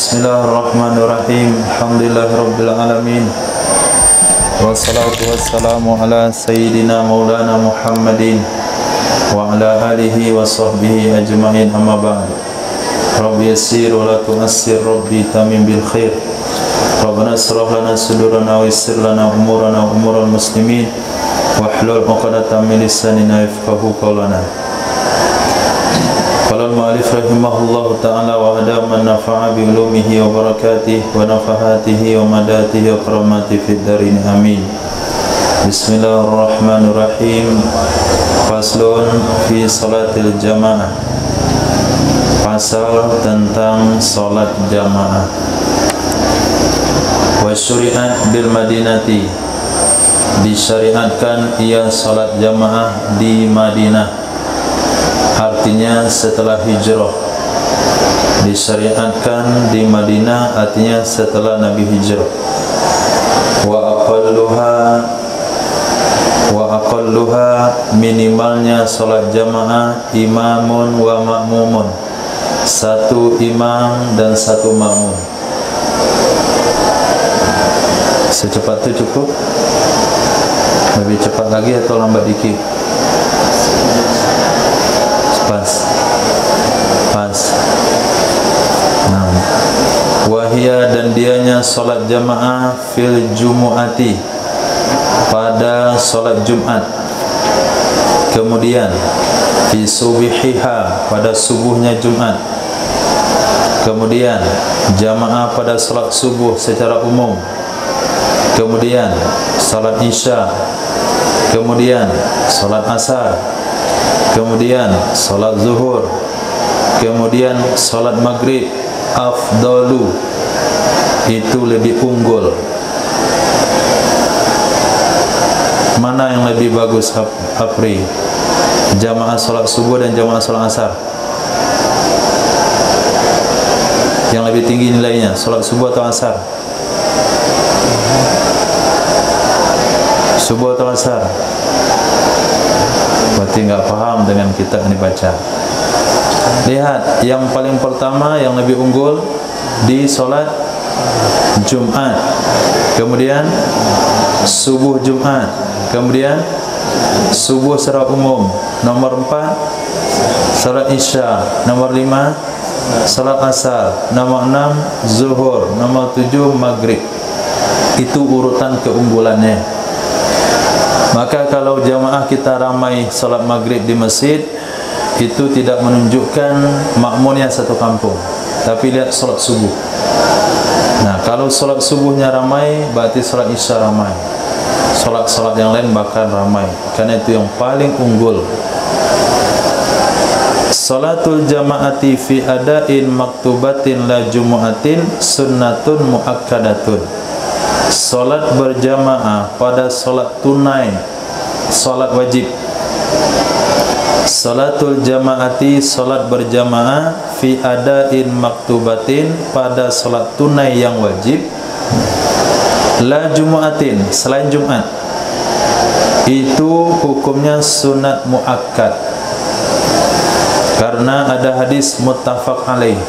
Bismillahirrahmanirrahim. Alhamdulillahirabbil alamin. Wassalatu wassalamu ala sayyidina maulana Muhammadin wa ala alihi wa sahbihi ajma'in, amma ba'd. Rabbi yassir wa la tu'assir, Rabbi tamim bil khair. Rabbana israh lana sudurana wa yassir lana umurana wa umural muslimin wahlul 'uqdatam min lisanina yafqahu qawlana. Qala al-mu'allif rahimahullahu ta'ala wa hada man nafa'a bi ulumihi wa barakatihi wa nafahatihi wa madatihi wa karamatihi fid darin, amin. Bismillahirrahmanirrahim. Faslun fi salatil jamaah. Pasal tentang salat jamaah. Wa syuri'at bil madinati. Disyariatkan ia salat jamaah di Madinah, artinya setelah hijrah. Disyariatkan di Madinah artinya setelah Nabi hijrah. Wa aqalluha minimalnya salat jamaah imamun wa ma'mumun, satu imam dan satu makmum. Secepat itu cukup? Lebih cepat lagi atau lambat dikit? Pas. Nah, wahia dan dianya salat jamaah fil jumu'ati, pada salat Jumat. Kemudian fi subihiha, pada subuhnya Jumat. Kemudian jamaah pada salat subuh secara umum. Kemudian salat Isya. Kemudian salat Asar. Kemudian salat Zuhur. Kemudian salat Maghrib. Afdalu, itu lebih unggul. Mana yang lebih bagus, Apri? Jamaah salat subuh dan jamaah salat Asar? Yang lebih tinggi nilainya, salat subuh atau Asar? Subuh atau Asar? Berarti enggak paham dengan kitab yang dibaca. Lihat, yang paling pertama yang lebih unggul di solat Jumat. Kemudian subuh Jumat. Kemudian subuh secara umum. Nomor 4 salat Isya. Nomor 5 salat Asar. Nomor 6 Zuhur. Nomor 7 Maghrib. Itu urutan keunggulannya. Maka kalau jamaah kita ramai salat Maghrib di masjid, itu tidak menunjukkan makmumnya satu kampung, tapi lihat salat subuh. Nah, kalau salat subuhnya ramai, berarti salat Isya ramai. Salat-salat yang lain bahkan ramai. Karena itu yang paling unggul. Salatul jamaati fi ada'in maktubatin la jumu'atin sunnatun muakkadatun. Salat berjamaah pada salat tunai, salat wajib. Salatul jamaati, salat berjamaah, fi ada'in maktubatin, pada salat tunai yang wajib, la jumu'atin, selain Jumat, itu hukumnya sunat muakkad, karena ada hadis muttafaq alaih.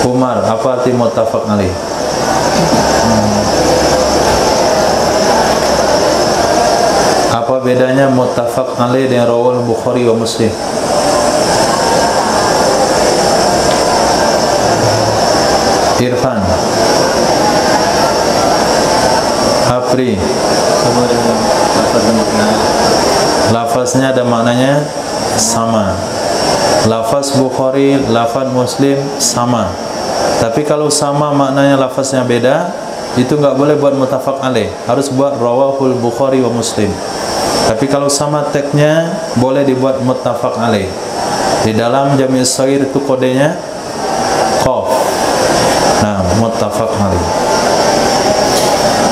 Umar, apa arti muttafaq alaih? Apa bedanya muttafaq alaih dengan rawal Bukhari wa Muslim? Irfan, Apri, lafaznya ada maknanya sama. Lafaz Bukhari, lafaz Muslim sama. Tapi kalau sama maknanya lafaznya beda, itu enggak boleh buat muttafaq alaih, harus buat rawahul Bukhari wa Muslim. Tapi kalau sama teksnya, boleh dibuat muttafaq alaih. Di dalam Jami' Shaghir itu kodenya qaf. Nah, muttafaq alaih.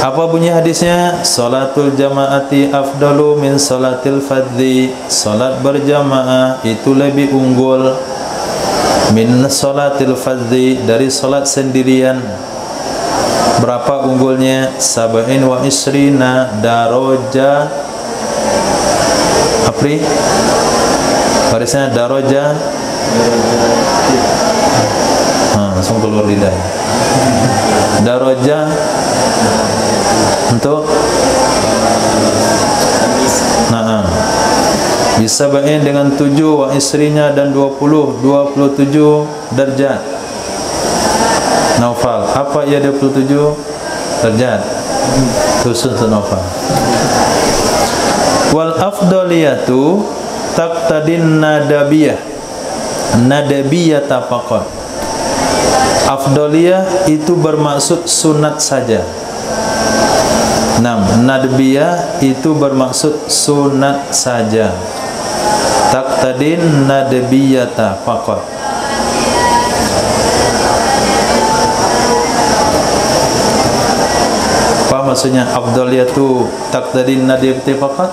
Apa bunyi hadisnya? Salatul jamaati afdalu min salatil fadhi. Salat berjamaah itu lebih unggul min salatil fadhi, dari salat sendirian. Berapa unggulnya? 27 darajah. Apri, barisnya darajah. langsung keluar lidah. Darajah untuk bisa bain dengan 7 wa istrinya dan 27 darjat. Naufal, apa ia 27 darjat? Khusus untuk Naufal. Wal afdaliyatu taqtadin nadabiyah. Nadabiyah faqat. Afdaliyah itu bermaksud sunat saja. 6. Nadbiyah itu bermaksud sunat saja. Taqtadin nadbiyata faqat. Apa maksudnya afdaliyah itu taqtadin nadbiyata faqat?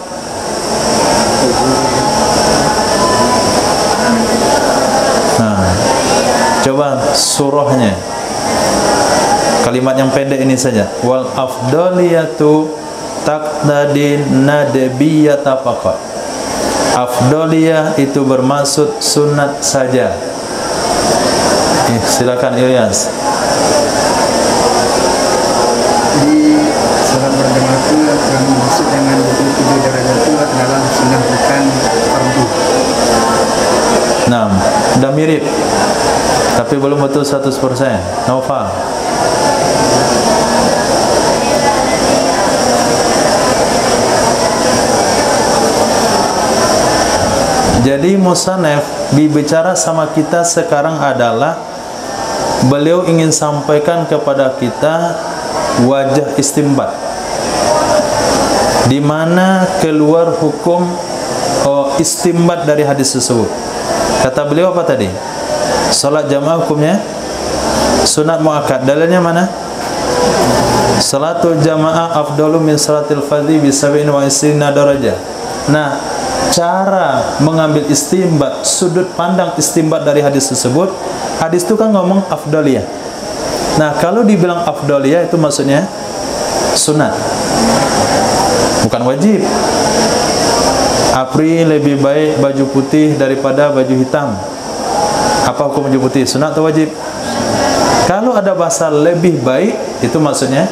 Coba surahnya. Kalimat yang pendek ini saja. Wal afdaliyatu taqtadin nadbiyata faqat. Afdaliyah itu bermaksud sunat saja. Silakan Ilyas. Di salat berjamaah itu yang dimaksud dengan 27 derajat itu adalah sunnah, bukan fardu. Nah, dah mirip, tapi belum betul 100%. Naufal. Jadi musannaf bicara sama kita sekarang adalah beliau ingin sampaikan kepada kita wajah istinbat, di mana keluar hukum istinbat dari hadis tersebut. Kata beliau apa tadi? Salat jamaah hukumnya sunat muakkad. Dalilnya mana? Salatul jamaah afdalu min salatil fardhi bi 27 darajah. Nah, cara mengambil istinbat, sudut pandang istinbat dari hadis tersebut, hadis itu kan ngomong afdaliyah. Nah, kalau dibilang afdaliyah itu maksudnya sunat, bukan wajib. Apri lebih baik baju putih daripada baju hitam. Apa hukum baju putih? Sunat atau wajib? Kalau ada bahasa lebih baik, itu maksudnya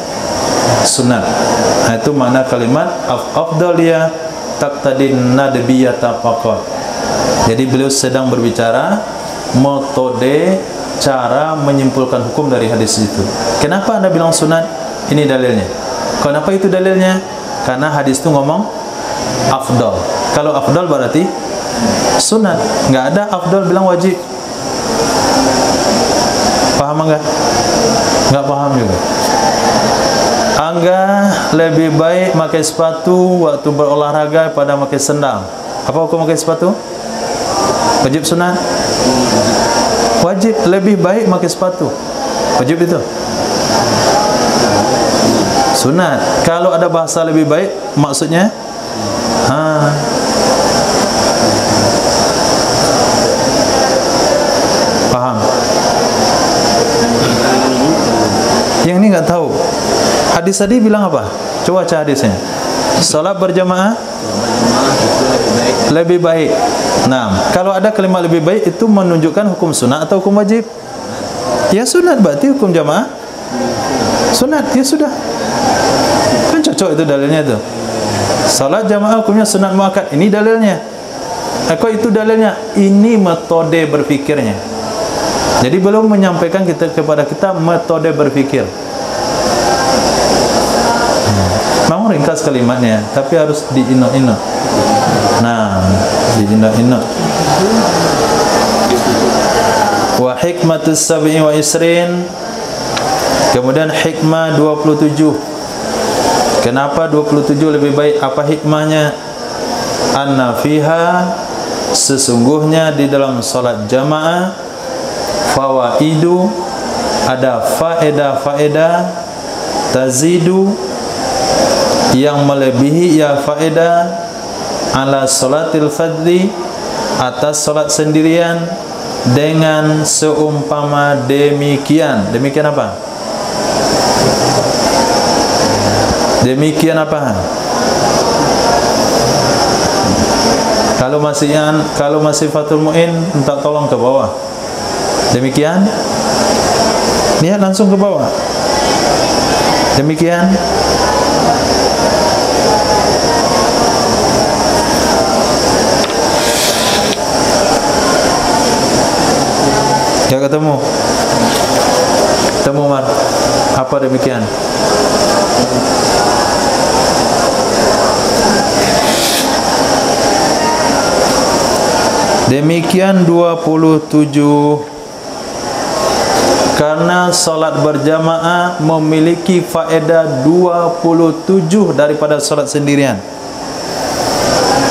sunat. Nah, itu makna kalimat afdaliyah taqtadin nadbiyata faqat. Jadi beliau sedang berbicara metode cara menyimpulkan hukum dari hadis itu. Kenapa Anda bilang sunat? Ini dalilnya. Kenapa itu dalilnya? Karena hadis itu ngomong afdal. Kalau afdal berarti sunat. Enggak ada afdal bilang wajib. Paham enggak? Enggak paham juga. Angga lebih baik pakai sepatu waktu berolahraga pada pakai sendal. Apa hukum pakai sepatu? Wajib sunat? Wajib. Lebih baik pakai sepatu. Wajib itu? Sunat. Kalau ada bahasa lebih baik, maksudnya paham? Yang ini enggak tahu. Hadis tadi bilang apa? Coba baca hadisnya. Salat berjamaah lebih baik. Nah, kalau ada kalimat lebih baik itu menunjukkan hukum sunat atau hukum wajib? Ya sunat, berarti hukum jamaah sunat. Ya sudah, kan cocok itu dalilnya itu. Salat jamaah hukumnya sunat muakkad. Ini dalilnya. Kok itu dalilnya? Ini metode berfikirnya. Jadi belum menyampaikan kepada kita metode berfikir. Mau ringkas kalimatnya, tapi harus diinok-inok. Nah, diinok-inok. Wa hikmatus sab'i wa isrin. Kemudian hikmah 27. Kenapa 27 lebih baik? Apa hikmahnya? Anna fiha, sesungguhnya di dalam salat jamaah, fawaidu, ada faedah-faedah, tazidu, yang melebihi ya faedah, ala salatil fadli, atas salat sendirian, dengan seumpama demikian. Demikian apa? Demikian apa? Kalau masih Fathul Mu'in, minta tolong ke bawah. Demikian Niat langsung ke bawah. Demikian. Ya ketemu Mar. Apa demikian? Demikian 27. Karena solat berjamaah memiliki faedah 27 daripada solat sendirian.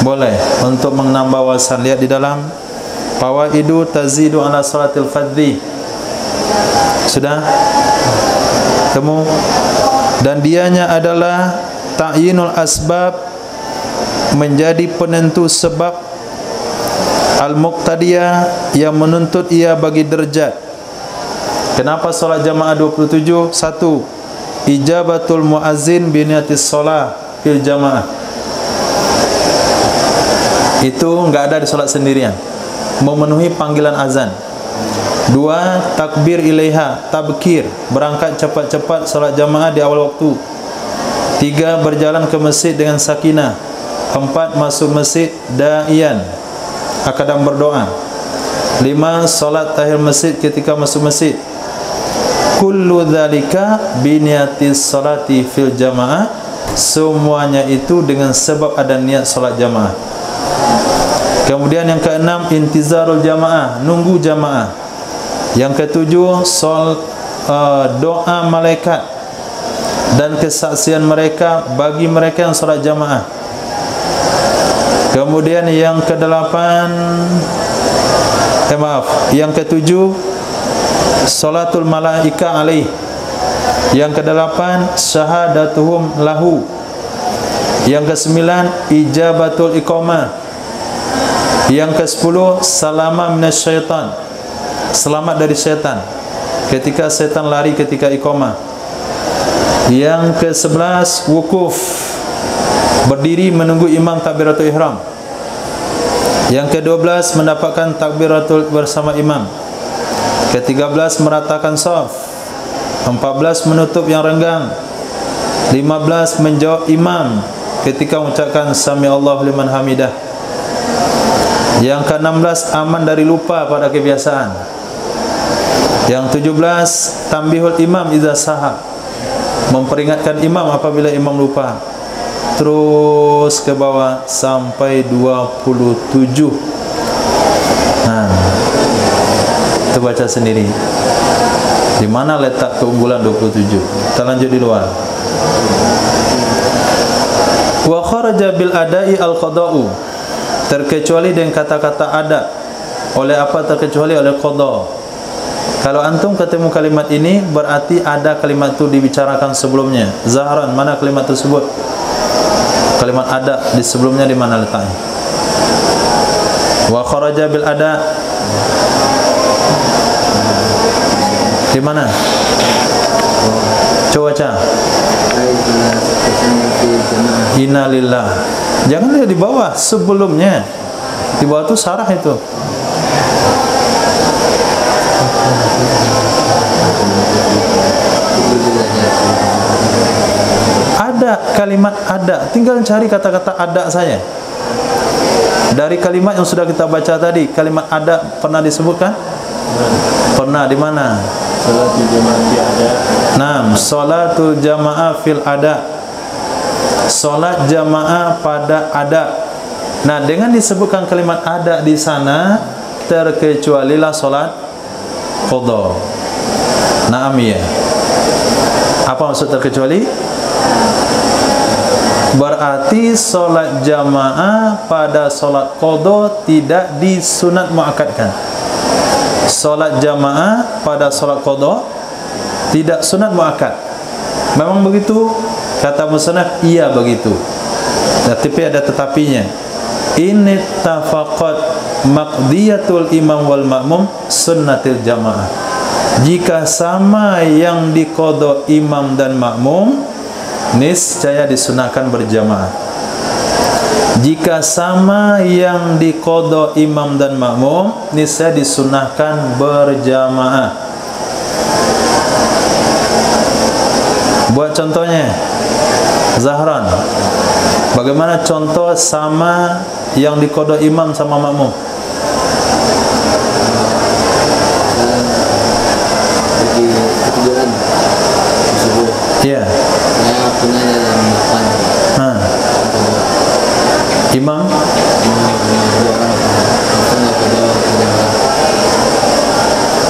Boleh untuk menambah wawasan. Lihat di dalam Fawaidu tazidu ala salatil fadhi. Sudah? Temu. Dan dianya adalah ta'yinul asbab, menjadi penentu sebab, al-muqtadiyah, yang menuntut ia bagi derajat. Kenapa solat jamaah 27? 1. Ijabatul muazzin biniatis solah fil jamaah. Itu enggak ada di solat sendirian, memenuhi panggilan azan. 2. Takbir ilaiha, tabkir, berangkat cepat-cepat solat jamaah di awal waktu. 3. Berjalan ke masjid dengan sakinah. 4. Masuk masjid da'iyan, akadam berdoa. 5. Solat tahiyat masjid ketika masuk masjid. Kullu dzalika biniatis salati fil jamaah. Semuanya itu dengan sebab ada niat solat jamaah. Kemudian yang keenam, intizarul jamaah, nunggu jamaah. Yang ketujuh, doa malaikat dan kesaksian mereka bagi mereka yang solat jamaah. Kemudian yang kedelapan, yang ketujuh, salatul malaika alaih. Yang kedelapan, syahadatuhum lahu. Yang kesembilan, ijabatul iqamah. Yang ke-10, salama minasyaitan, selamat dari syaitan ketika syaitan lari ketika iqamah. Yang ke-11, wukuf, berdiri menunggu imam takbiratul ihram. Yang ke-12, mendapatkan takbiratul bersama imam. Ke-13, meratakan shaf. 14, menutup yang renggang. 15, menjawab imam ketika mengucapkan sami Allahu liman hamidah. Yang ke-16, aman dari lupa pada kebiasaan. Yang 17, tambihul imam idza sahha, memperingatkan imam apabila imam lupa. Terus ke bawah sampai 27. Nah, itu baca sendiri. Di mana letak keunggulan 27? Kita lanjut di luar. Wa kharaja bil adai al qada'u, terkecuali dengan kata-kata ada. Oleh apa terkecuali? Oleh qada. Kalau antum ketemu kalimat ini, berarti ada kalimat itu dibicarakan sebelumnya. Zahran, mana kalimat tersebut? Kalimat ada di sebelumnya di mana letaknya? Wa kharaja bil ada, di mana? Coba baca. Innalillah. Jangan lihat di bawah, sebelumnya. Di bawah itu sarah itu. Ada kalimat ada, tinggal cari kata-kata ada saja. Dari kalimat yang sudah kita baca tadi, kalimat ada pernah disebutkan? Pernah, di mana? Salatul jamaah fi ada. Naam, salatul jamaah fil ada. Salat jamaah pada ada. Nah, dengan disebutkan kalimat ada di sana, terkecualilah salat qadha. Naam ya. Apa maksud terkecuali? Berarti salat jamaah pada salat qadha tidak disunat muakkadkan. Salat jamaah pada salat qadha tidak sunat muakkad. Memang begitu? Kata musannaf, iya begitu. Tapi ada tetapinya. In ittafaqat maqdiyatul imam wal ma'mum sunnatil jamaah. Jika sama yang diqadha imam dan makmum, niscaya disunahkan berjamaah. Jika sama yang diqadha imam dan makmum, niscaya disunahkan berjamaah. Buat contohnya, Zahran, bagaimana contoh sama yang diqada imam sama makmum? Lagi ketiduran subuh. Ya. Saya punya dalam depan. Imam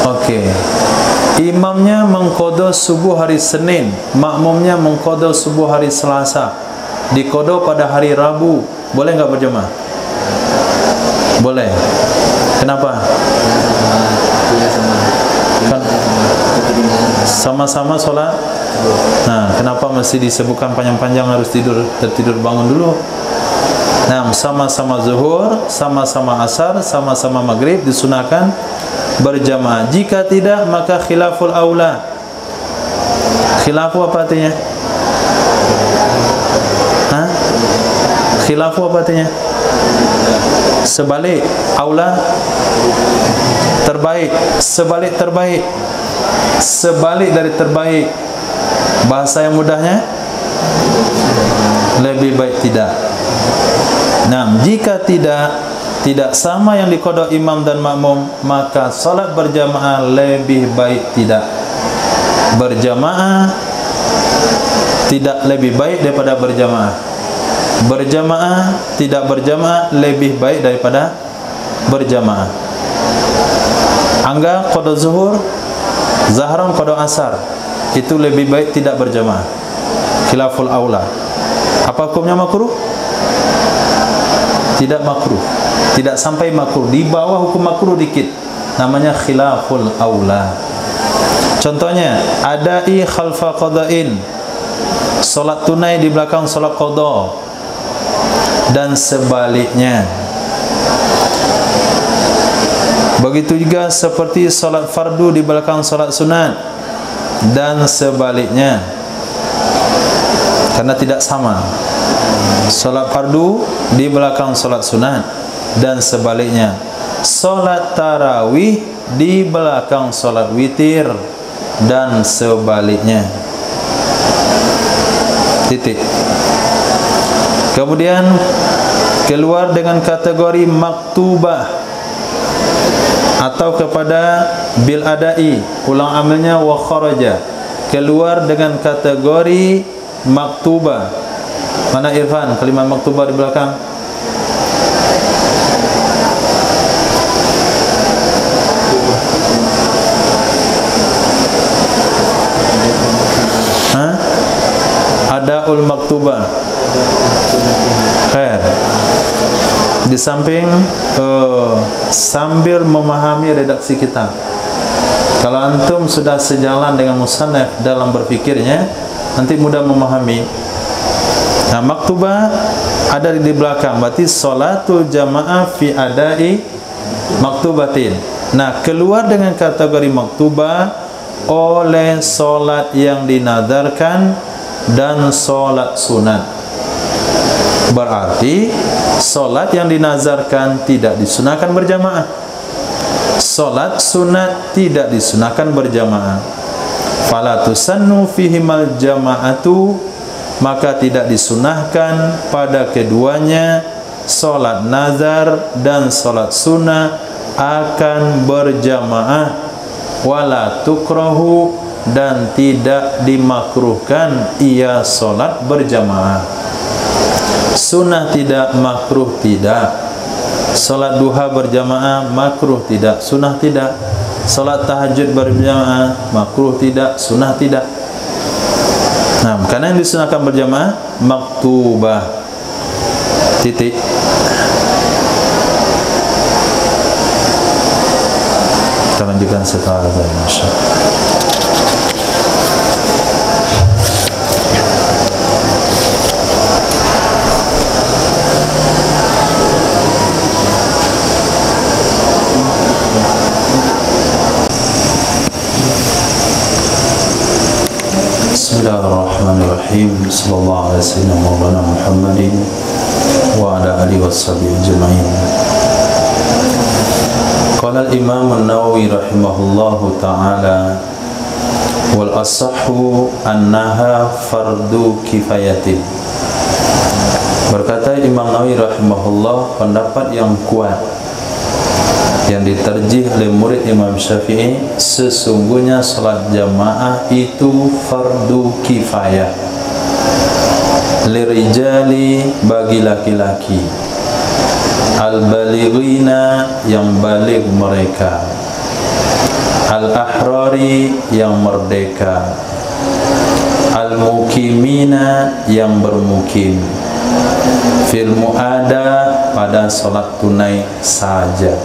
Okey. Imamnya mengqada subuh hari Senin, makmumnya mengqada subuh hari Selasa. Diqada pada hari Rabu, boleh enggak berjemaah? Boleh. Kenapa? Kan sama-sama solat. Nah, kenapa mesti disebutkan panjang-panjang harus tertidur bangun dulu? Nah, sama-sama zuhur, sama-sama asar, sama-sama maghrib disunahkan berjamaah. Jika tidak, maka khilaful aula. Khilafu apa artinya? Hah? Khilafu apa artinya? Sebalik. Aula terbaik. Sebalik terbaik. Sebalik dari terbaik. Bahasa yang mudahnya, lebih baik tidak. Nah, jika tidak sama yang diqada imam dan makmum, maka salat berjamaah lebih baik tidak. Berjamaah tidak lebih baik daripada berjamaah. Berjamaah tidak berjamaah lebih baik daripada berjamaah. Angga qada zuhur, Zahran qada asar, itu lebih baik tidak berjamaah. Khilaful aula. Apa hukumnya makruh? Tidak makruh, tidak sampai makruh, di bawah hukum makruh dikit, namanya khilaful aula. Contohnya, adai khalfa qada'in, solat tunai di belakang solat qada, dan sebaliknya. Begitu juga seperti solat fardu di belakang solat sunat, dan sebaliknya, karena tidak sama. Solat fardu di belakang solat sunat, dan sebaliknya. Solat tarawih di belakang solat witir, dan sebaliknya. Titik. Kemudian keluar dengan kategori maktubah atau kepada bil adai, ulang amalnya wa kharaja, keluar dengan kategori maktubah. Mana Irfan kalimat maktubah di belakang? Hah? Adaul maktubah. Khair. Di samping sambil memahami redaksi kitab. Kalau antum sudah sejalan dengan musannaf dalam berfikirnya, nanti mudah memahami. Nah, maktubah ada di belakang, berarti salatul jamaah fi adai maktubatin. Nah, keluar dengan kategori maktubah oleh solat yang dinadarkan dan solat sunat. Berarti solat yang dinazarkan tidak disunahkan berjamaah, solat sunat tidak disunahkan berjamaah. Fala tusannu fihimal jama'atu, maka tidak disunahkan pada keduanya solat nazar dan solat sunnah akan berjamaah. Wala tukrahu, dan tidak dimakruhkan ia solat berjamaah. Sunnah tidak, makruh tidak. Solat duha berjamaah makruh tidak, sunnah tidak. Solat tahajud berjamaah makruh tidak, sunnah tidak. Nah, karena yang disunahkan berjamaah maktubah. Titik. Kita lanjutkan setelah azan, insyaallah. Bismillahirrahmanirrahim. Sallallahu alaihi wasallam wa Muhammadin wa ala alihi washabihi ajma'in. Qala al-Imam an-Nawawi rahimahullahu ta'ala wal asahhu annaha fardu kifayatin. Berkata Imam Nawawi rahimahullah, pendapat yang kuat yang diterjih oleh murid Imam Syafi'i, sesungguhnya salat jamaah itu fardu kifayah, lirijali, bagi laki-laki, al-balighina, yang baligh mereka, al-ahrari, yang merdeka, al-mukimina, yang bermukim, fil mu'ada, pada salat tunai saja.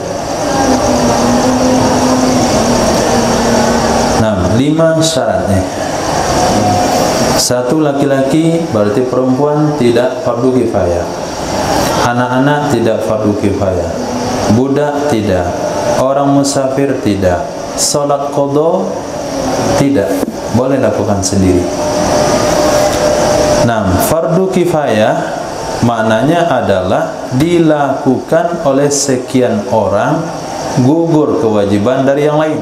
Nah, 5 syaratnya. 1, laki-laki, berarti perempuan tidak fardu kifayah, anak-anak tidak fardu kifayah, budak tidak, orang musafir tidak, salat qadha tidak, boleh lakukan sendiri. Nah, fardu kifayah maknanya adalah dilakukan oleh sekian orang, gugur kewajiban dari yang lain.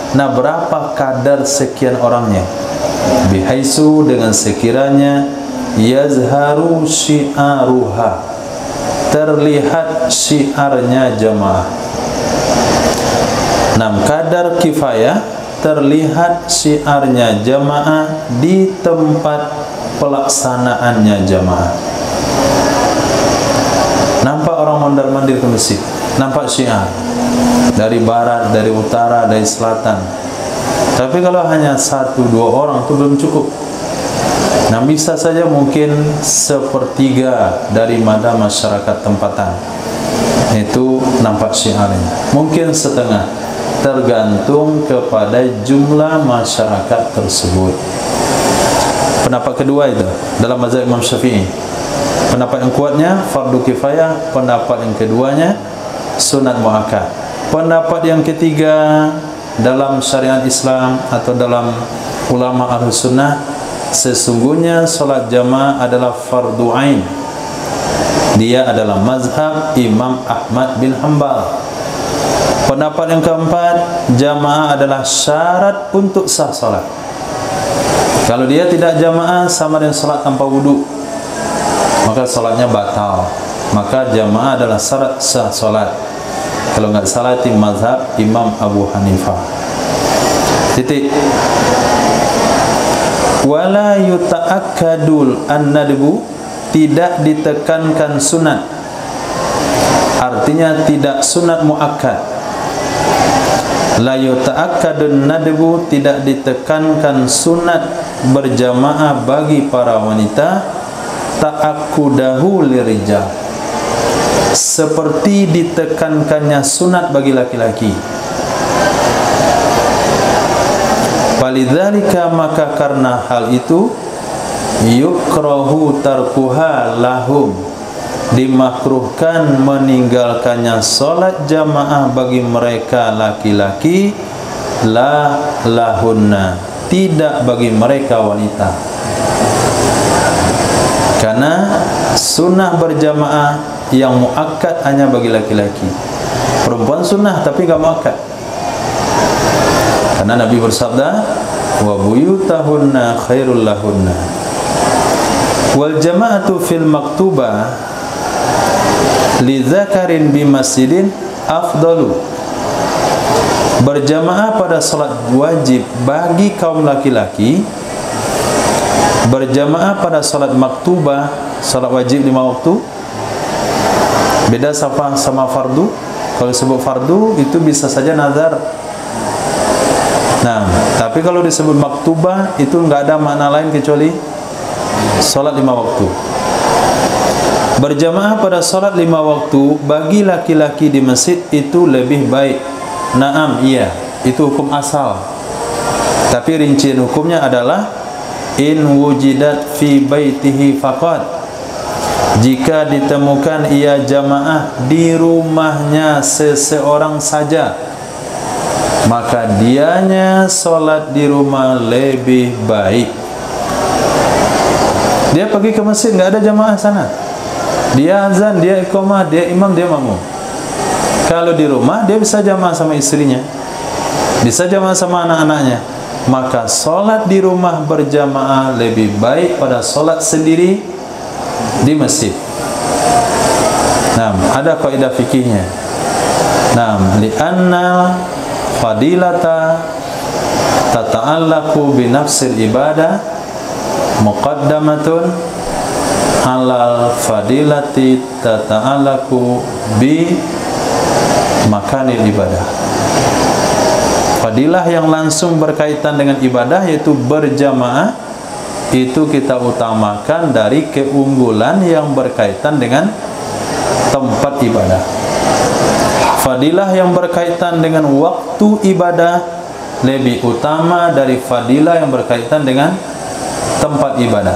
Nah, berapa kadar sekian orangnya? Bihaisu, dengan sekiranya yazharu syi'aruha, terlihat syiarnya jamaah. Nah, kadar kifayah, terlihat syiarnya jamaah di tempat pelaksanaannya jamaah. Nampak orang mondar-mandir ke masjid, nampak syiar dari barat, dari utara, dari selatan. Tapi kalau hanya 1-2 orang itu belum cukup. Nah, bisa saja mungkin 1/3 daripada masyarakat tempatan itu nampak syiarnya, mungkin setengah, tergantung kepada jumlah masyarakat tersebut. Pendapat kedua itu dalam mazhab Imam Syafi'i. Pendapat yang kuatnya fardu kifayah, pendapat yang keduanya sunat muakkad. Pendapat yang ketiga dalam syariat Islam atau dalam ulama Ahlus Sunnah, sesungguhnya salat jamaah adalah fardu ain. Dia adalah mazhab Imam Ahmad bin Hanbal. Pendapat yang keempat, jamaah adalah syarat untuk sah salat. Kalau dia tidak jamaah sama dengan salat tanpa wudu, maka salatnya batal. Maka jamaah adalah syarat sah salat. Kalau enggak salah itu mazhab Imam Abu Hanifah. Titik. Wala yuta'akkadul an-nadbu, tidak ditekankan sunat. Artinya tidak sunat muakkad. La yuta'akkadun nadbu, tidak ditekankan sunat berjamaah bagi para wanita, ta'akkudahu lirijal, seperti ditekankannya sunat bagi laki-laki. Walidzalika, maka karena hal itu, yukrahu tarkuha lahum, dimakruhkan meninggalkannya salat jamaah bagi mereka laki-laki, la lahunna, tidak bagi mereka wanita. Karena sunnah berjamaah yang muakkad hanya bagi laki-laki. Perempuan sunnah tapi enggak muakkad. Karena Nabi bersabda, wa buyutahunna khairul lahunna. Wal jama'atu fil maktubah li dzakarin bi masjidin afdalu. Berjamaah pada salat wajib bagi kaum laki-laki, berjamaah pada salat maktubah, salat wajib 5 waktu, beda sama fardu. Kalau disebut fardu itu bisa saja nazar. Nah, tapi kalau disebut maktubah itu enggak ada makna lain kecuali salat 5 waktu. Berjamaah pada salat 5 waktu bagi laki-laki di masjid itu lebih baik. Naam, iya, itu hukum asal. Tapi rincian hukumnya adalah in wujidat fi baitihi faqat, jika ditemukan ia jamaah di rumahnya seseorang saja, maka dianya solat di rumah lebih baik. Dia pergi ke masjid, nggak ada jamaah sana, dia azan, dia iqamah, dia imam, dia makmum. Kalau di rumah dia bisa jamaah sama istrinya, bisa jamaah sama anak-anaknya, maka solat di rumah berjamaah lebih baik pada solat sendiri di masjid. Nah, ada kaidah fikihnya. Nah, li'anna fadilata tata'allaqu bi nafsil ibadah muqaddamatun alal fadilati tata'allaqu bi makanil ibadah. Fadilah yang langsung berkaitan dengan ibadah, yaitu berjamaah, itu kita utamakan dari keunggulan yang berkaitan dengan tempat ibadah. Fadilah yang berkaitan dengan waktu ibadah lebih utama dari fadilah yang berkaitan dengan tempat ibadah.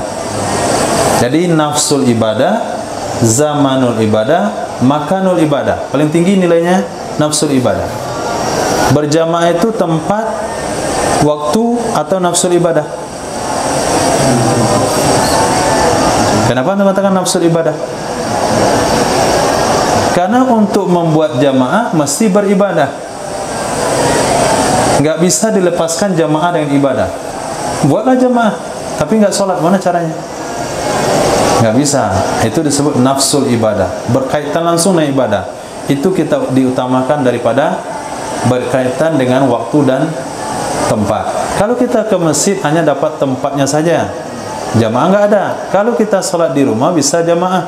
Jadi nafsul ibadah, zamanul ibadah, makanul ibadah, paling tinggi nilainya nafsul ibadah. Berjamaah itu tempat, waktu, atau nafsul ibadah? Kenapa Anda mengatakan nafsul ibadah? Karena untuk membuat jamaah mesti beribadah. Nggak bisa dilepaskan jamaah dengan ibadah. Buatlah jamaah, tapi nggak sholat, mana caranya? Nggak bisa. Itu disebut nafsul ibadah, berkaitan langsung dengan ibadah. Itu kita diutamakan daripada berkaitan dengan waktu dan tempat. Kalau kita ke masjid hanya dapat tempatnya saja, jamaah nggak ada. Kalau kita sholat di rumah bisa jamaah,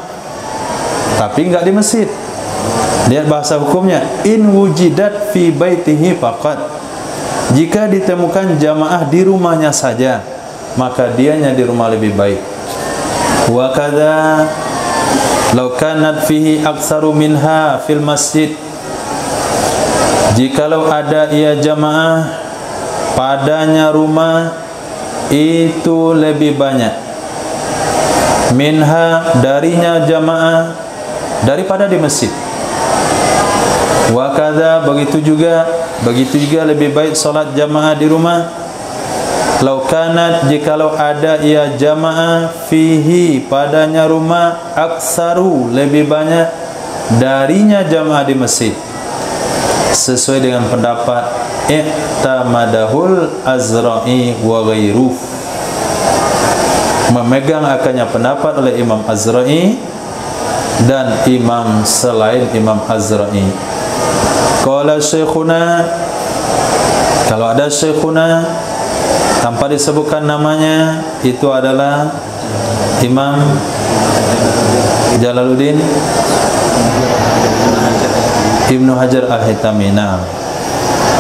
tapi nggak di masjid. Lihat bahasa hukumnya, in wujidat fi baitihi faqat. Jika ditemukan jamaah di rumahnya saja, maka dianya di rumah lebih baik. Wa kadza law kanat fihi aktsaru minha fil masjid. Jikalau ada ia jamaah padanya rumah, itu lebih banyak minha darinya jamaah daripada di masjid. Wa kadza begitu juga lebih baik salat jamaah di rumah. Lau kanat jikalau ada ia jamaah fihi padanya rumah aksaru lebih banyak darinya jamaah di masjid. Sesuai dengan pendapat i'tamadahul Azra'i wa ghairuh, memegang akannya pendapat oleh Imam Azra'i dan imam selain Imam Azra'i. Qala syekhuna, kalau ada syekhuna tanpa disebutkan namanya, itu adalah Imam Jalaluddin Ibnu Hajar Al-Haytami.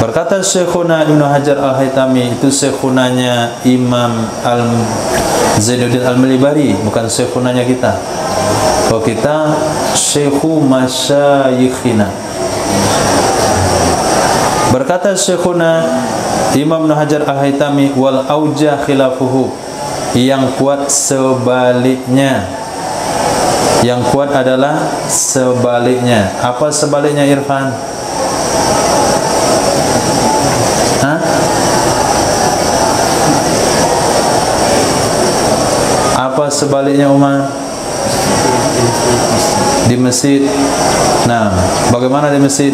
Berkata syekhuna Ibnu Hajar Al-Haytami, itu syekhunanya Imam Zainuddin Al-Malibari, bukan syekhunanya kita. Kalau kita syekhu masyayikhina. Berkata syekhuna Imam Ibnu Hajar Al-Haytami, wal aujah khilafuhu, yang kuat sebaliknya. Yang kuat adalah sebaliknya. Apa sebaliknya Irfan? Hah? Apa sebaliknya Umar? Di masjid. Nah, bagaimana di masjid?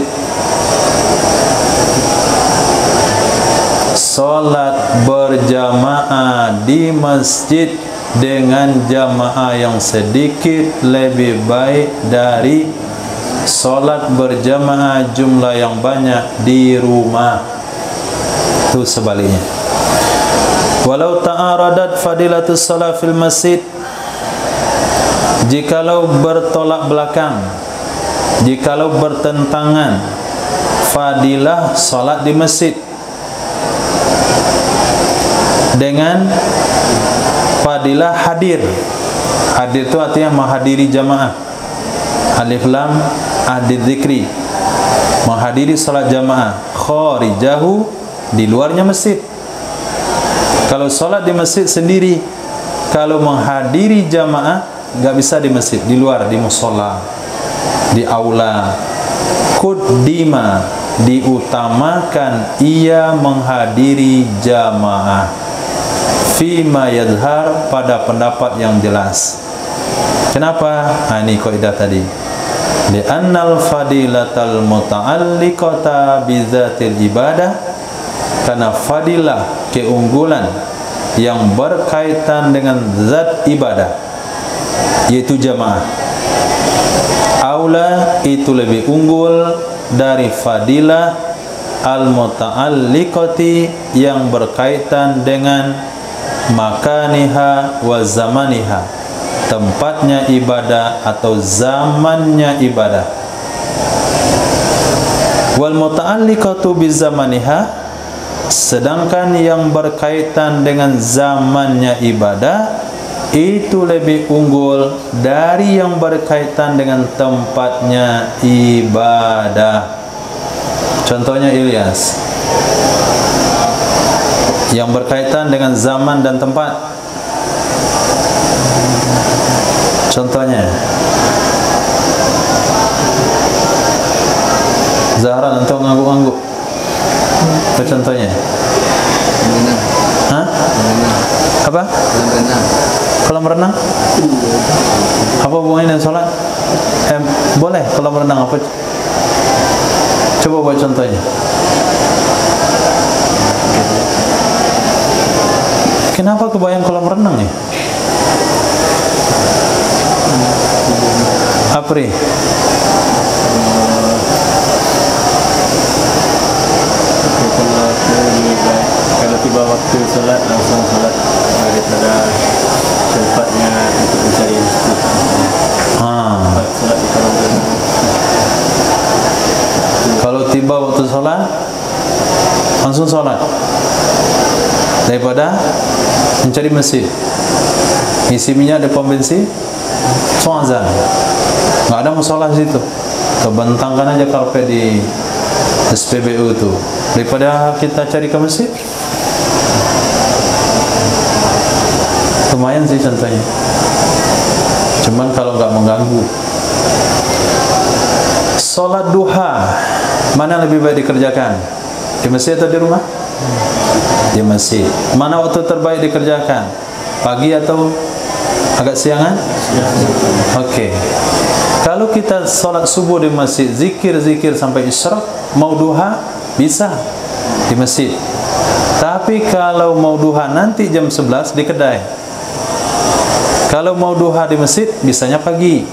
Salat berjamaah di masjid dengan jamaah yang sedikit lebih baik dari salat berjamaah jumlah yang banyak di rumah. Itu sebaliknya. Walau ta'aradat fadilatus salat fil masjid, jikalau bertolak belakang, jikalau bertentangan fadilah salat di masjid dengan fadilah hadir. Hadir itu artinya menghadiri jamaah. Alif lam ahdi dzikri, menghadiri salat jamaah. Kharijahu, di luarnya masjid. Kalau salat di masjid sendiri, kalau menghadiri jamaah enggak bisa di masjid, di luar, di musholla, di aula. Quddima, diutamakan ia menghadiri jamaah. Fima yadhar, pada pendapat yang jelas. Kenapa? Ini kaidah tadi. Li'annal fadilatal muta'alliqata bizatil ibadah karena fadilah keunggulan yang berkaitan dengan zat ibadah, yaitu jamaah. Aula itu lebih unggul dari fadilah al-muta'alliqati yang berkaitan dengan makaniha wa zamaniha, tempatnya ibadah atau zamannya ibadah. Wal muta'alliqatu bi zamaniha, sedangkan yang berkaitan dengan zamannya ibadah itu lebih unggul dari yang berkaitan dengan tempatnya ibadah. Contohnya Ilyas, yang berkaitan dengan zaman dan tempat. Contohnya Zahra, nanti ngangguk-ngangguk. Itu contohnya. Hah? Apa? Kolam renang? Apa hubungannya dengan sholat? Boleh kolam renang apa? Coba buat contohnya. Kenapa kebayang kolam renang ya? Apri? Kalau tiba waktu sholat, langsung sholat daripada tempatnya untuk mencari masjid. Sholat di kolam renang. Kalau tiba waktu sholat, langsung sholat daripada mencari masjid. Isi minyak di pom bensin, azan. Nggak ada musola di situ. Kebentangkan aja karpet di SPBU itu. Daripada kita cari ke masjid, lumayan sih contohnya. Cuman kalau nggak mengganggu. Sholat duha, mana lebih baik dikerjakan? Di masjid atau di rumah? Di masjid. Mana waktu terbaik dikerjakan? Pagi atau agak siangan? Okey. Kalau kita sholat subuh di masjid, zikir-zikir sampai isyraq, mau duha bisa di masjid. Tapi kalau mau duha nanti jam 11 di kedai. Kalau mau duha di masjid, bisanya pagi.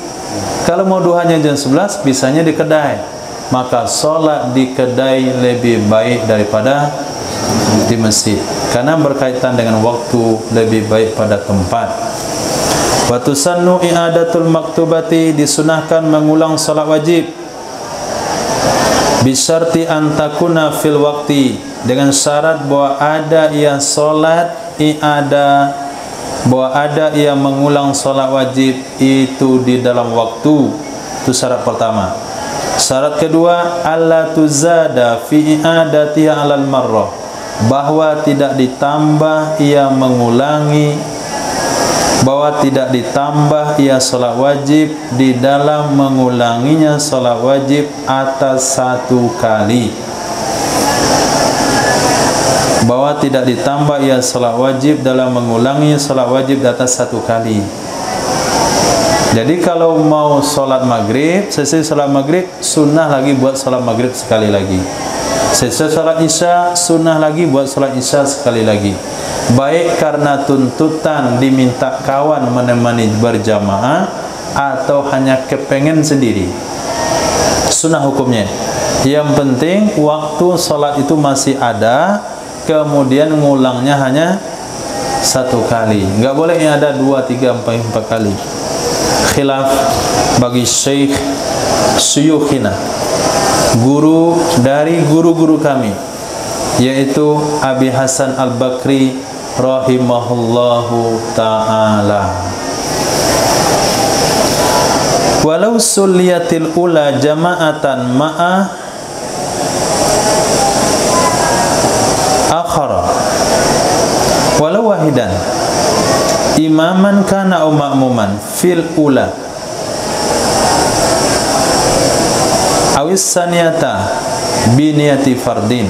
Kalau mau duhanya jam 11, bisanya di kedai. Maka sholat di kedai lebih baik daripada di masjid, karena berkaitan dengan waktu, lebih baik pada tempat. Wa tusannu i'adatul maktubati, disunahkan mengulang salat wajib bisyarti an takuna fil waqti, dengan syarat bahwa ada yang salat i'adah, bahwa ada yang mengulang salat wajib itu di dalam waktu. Itu syarat pertama. Syarat kedua, alla tuzada fi i'adatiha 'alal marrah, bahwa tidak ditambah ia mengulangi, bahwa tidak ditambah ia salat wajib di dalam mengulanginya salat wajib atas satu kali. Bahwa tidak ditambah ia salat wajib dalam mengulangi salat wajib di atas satu kali. Jadi kalau mau salat maghrib, selesai salat maghrib, sunnah lagi buat salat maghrib sekali lagi. Selesai salat isya, sunnah lagi buat salat isya sekali lagi. Baik karena tuntutan diminta kawan menemani berjamaah, atau hanya kepengen sendiri. Sunnah hukumnya, yang penting waktu salat itu masih ada, kemudian ngulangnya hanya satu kali. Enggak boleh yang ada 2, 3, 4 kali. Khilaf bagi Syekh Syuyukhina, guru dari guru-guru kami, yaitu Abi Hasan Al-Bakri rahimahullahu ta'ala. Walau sulliyatil ula jama'atan ma'a akhara, walau wahidan imaman kana au ma'muman fil ula awis saniyata biniyati fardin.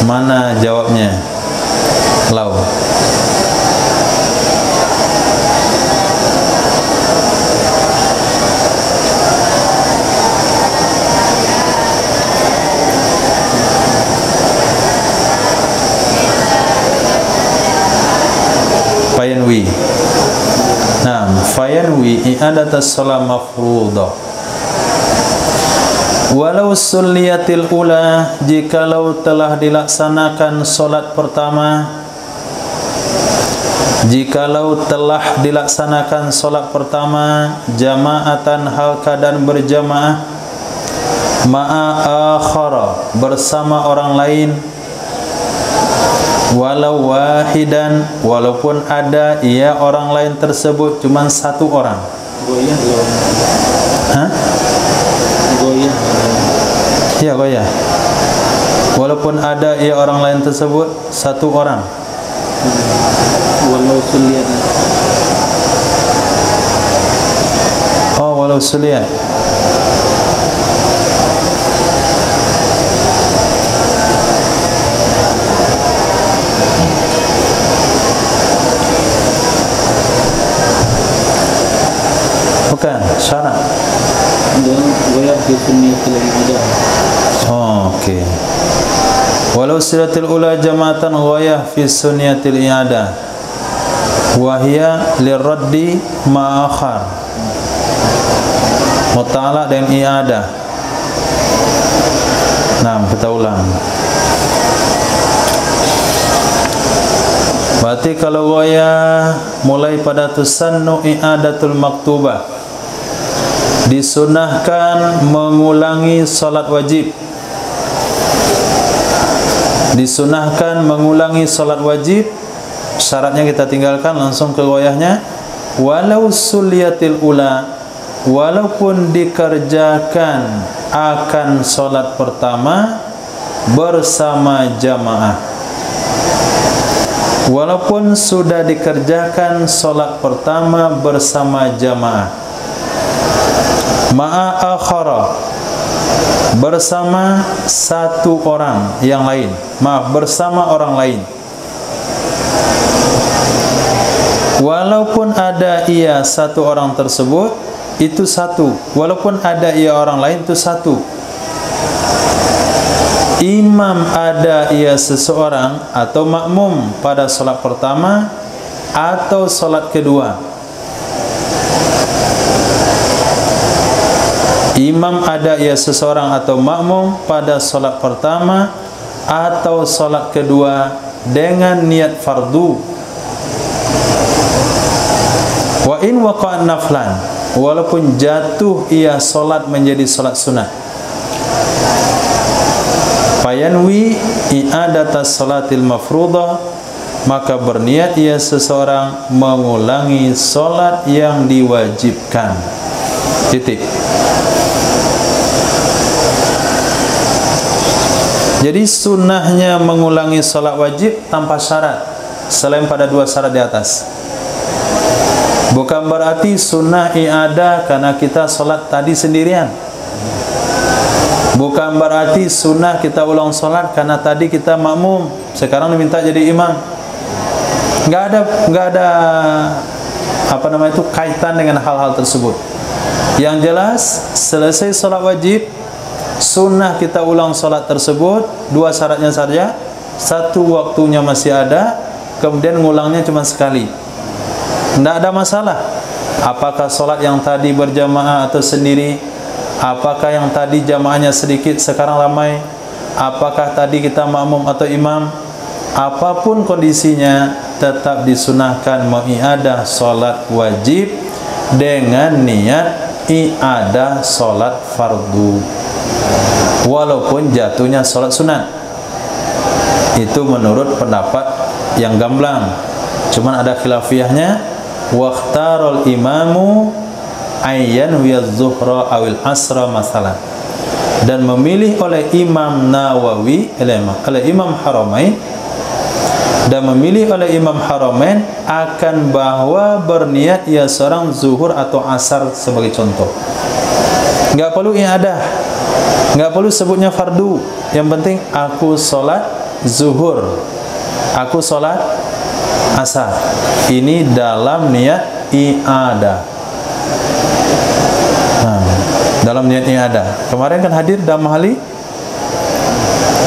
Mana jawabnya? Lau. i'adatas shalah mafruḍah. Walau sulliyatil ula, jikalau telah dilaksanakan solat pertama, jikalau telah dilaksanakan solat pertama jama'atan hal keadaan berjamaah, ma'a akhara bersama orang lain, walau wahidan walaupun ada ia orang lain tersebut cuma satu orang. Goyah loh. Hah? Goyah. Iya goyah. Walaupun ada ia orang lain tersebut satu orang. Walau suliat. Oh, walau suliat. Bukan syarat. Dan goyah di sunniyatil ibadah. Oh, okey. Walau silatul ula jama'atan ghayah fi sunniyatil i'adah wa hiya liraddi ma'akhar. Muta'ala dan i'adah. Nah, kita ulang. Berarti kalau ghayah mulai pada tusannu i'adatul maktubah, disunahkan mengulangi salat wajib. Disunahkan mengulangi salat wajib. Syaratnya kita tinggalkan, langsung ke ghayahnya. Walau suliyatil ula, walaupun dikerjakan akan salat pertama bersama jamaah. Walaupun sudah dikerjakan salat pertama bersama jamaah, ma'a akhara bersama satu orang yang lain, maaf, bersama orang lain. Walaupun ada ia satu orang tersebut, itu satu. Walaupun ada ia orang lain, itu satu. Imam ada ia seseorang atau makmum pada solat pertama atau solat kedua. Imam ada ia seseorang atau makmum pada solat pertama atau solat kedua dengan niat fardu. Wa in waqa'a naflan, walaupun jatuh ia solat menjadi solat sunat. Fayanwi i'adatas salatil mafruḍah, maka berniat ia seseorang mengulangi solat yang diwajibkan. Titik. Jadi sunnahnya mengulangi salat wajib tanpa syarat selain pada dua syarat di atas. Bukan berarti sunnah i'adah karena kita salat tadi sendirian. Bukan berarti sunnah kita ulang salat karena tadi kita makmum, sekarang diminta jadi imam. Enggak ada apa namanya itu kaitan dengan hal-hal tersebut. Yang jelas selesai salat wajib, sunnah kita ulang solat tersebut, dua syaratnya saja. Satu, waktunya masih ada, kemudian ngulangnya cuma sekali. Tidak ada masalah apakah solat yang tadi berjamaah atau sendiri, apakah yang tadi jamaahnya sedikit sekarang ramai, apakah tadi kita makmum atau imam. Apapun kondisinya, tetap disunahkan mengiadah solat wajib dengan niat i'adah solat fardu, walaupun jatuhnya solat sunat. Itu menurut pendapat yang gamblang, cuman ada khilafiyahnya. Waqtarul imamu ayyan wiyadzuhra awil asra masalah, dan memilih oleh Imam Nawawi, oleh Imam Haramain, dan memilih oleh Imam Haramain akan bahwa berniat ia seorang zuhur atau asar sebagai contoh. Enggak perlu i'adah, enggak perlu sebutnya fardu. Yang penting aku solat zuhur, aku solat asar. Ini dalam niat i'adah. Dalam niat i'adah. Kemarin kan hadir dalam mahali.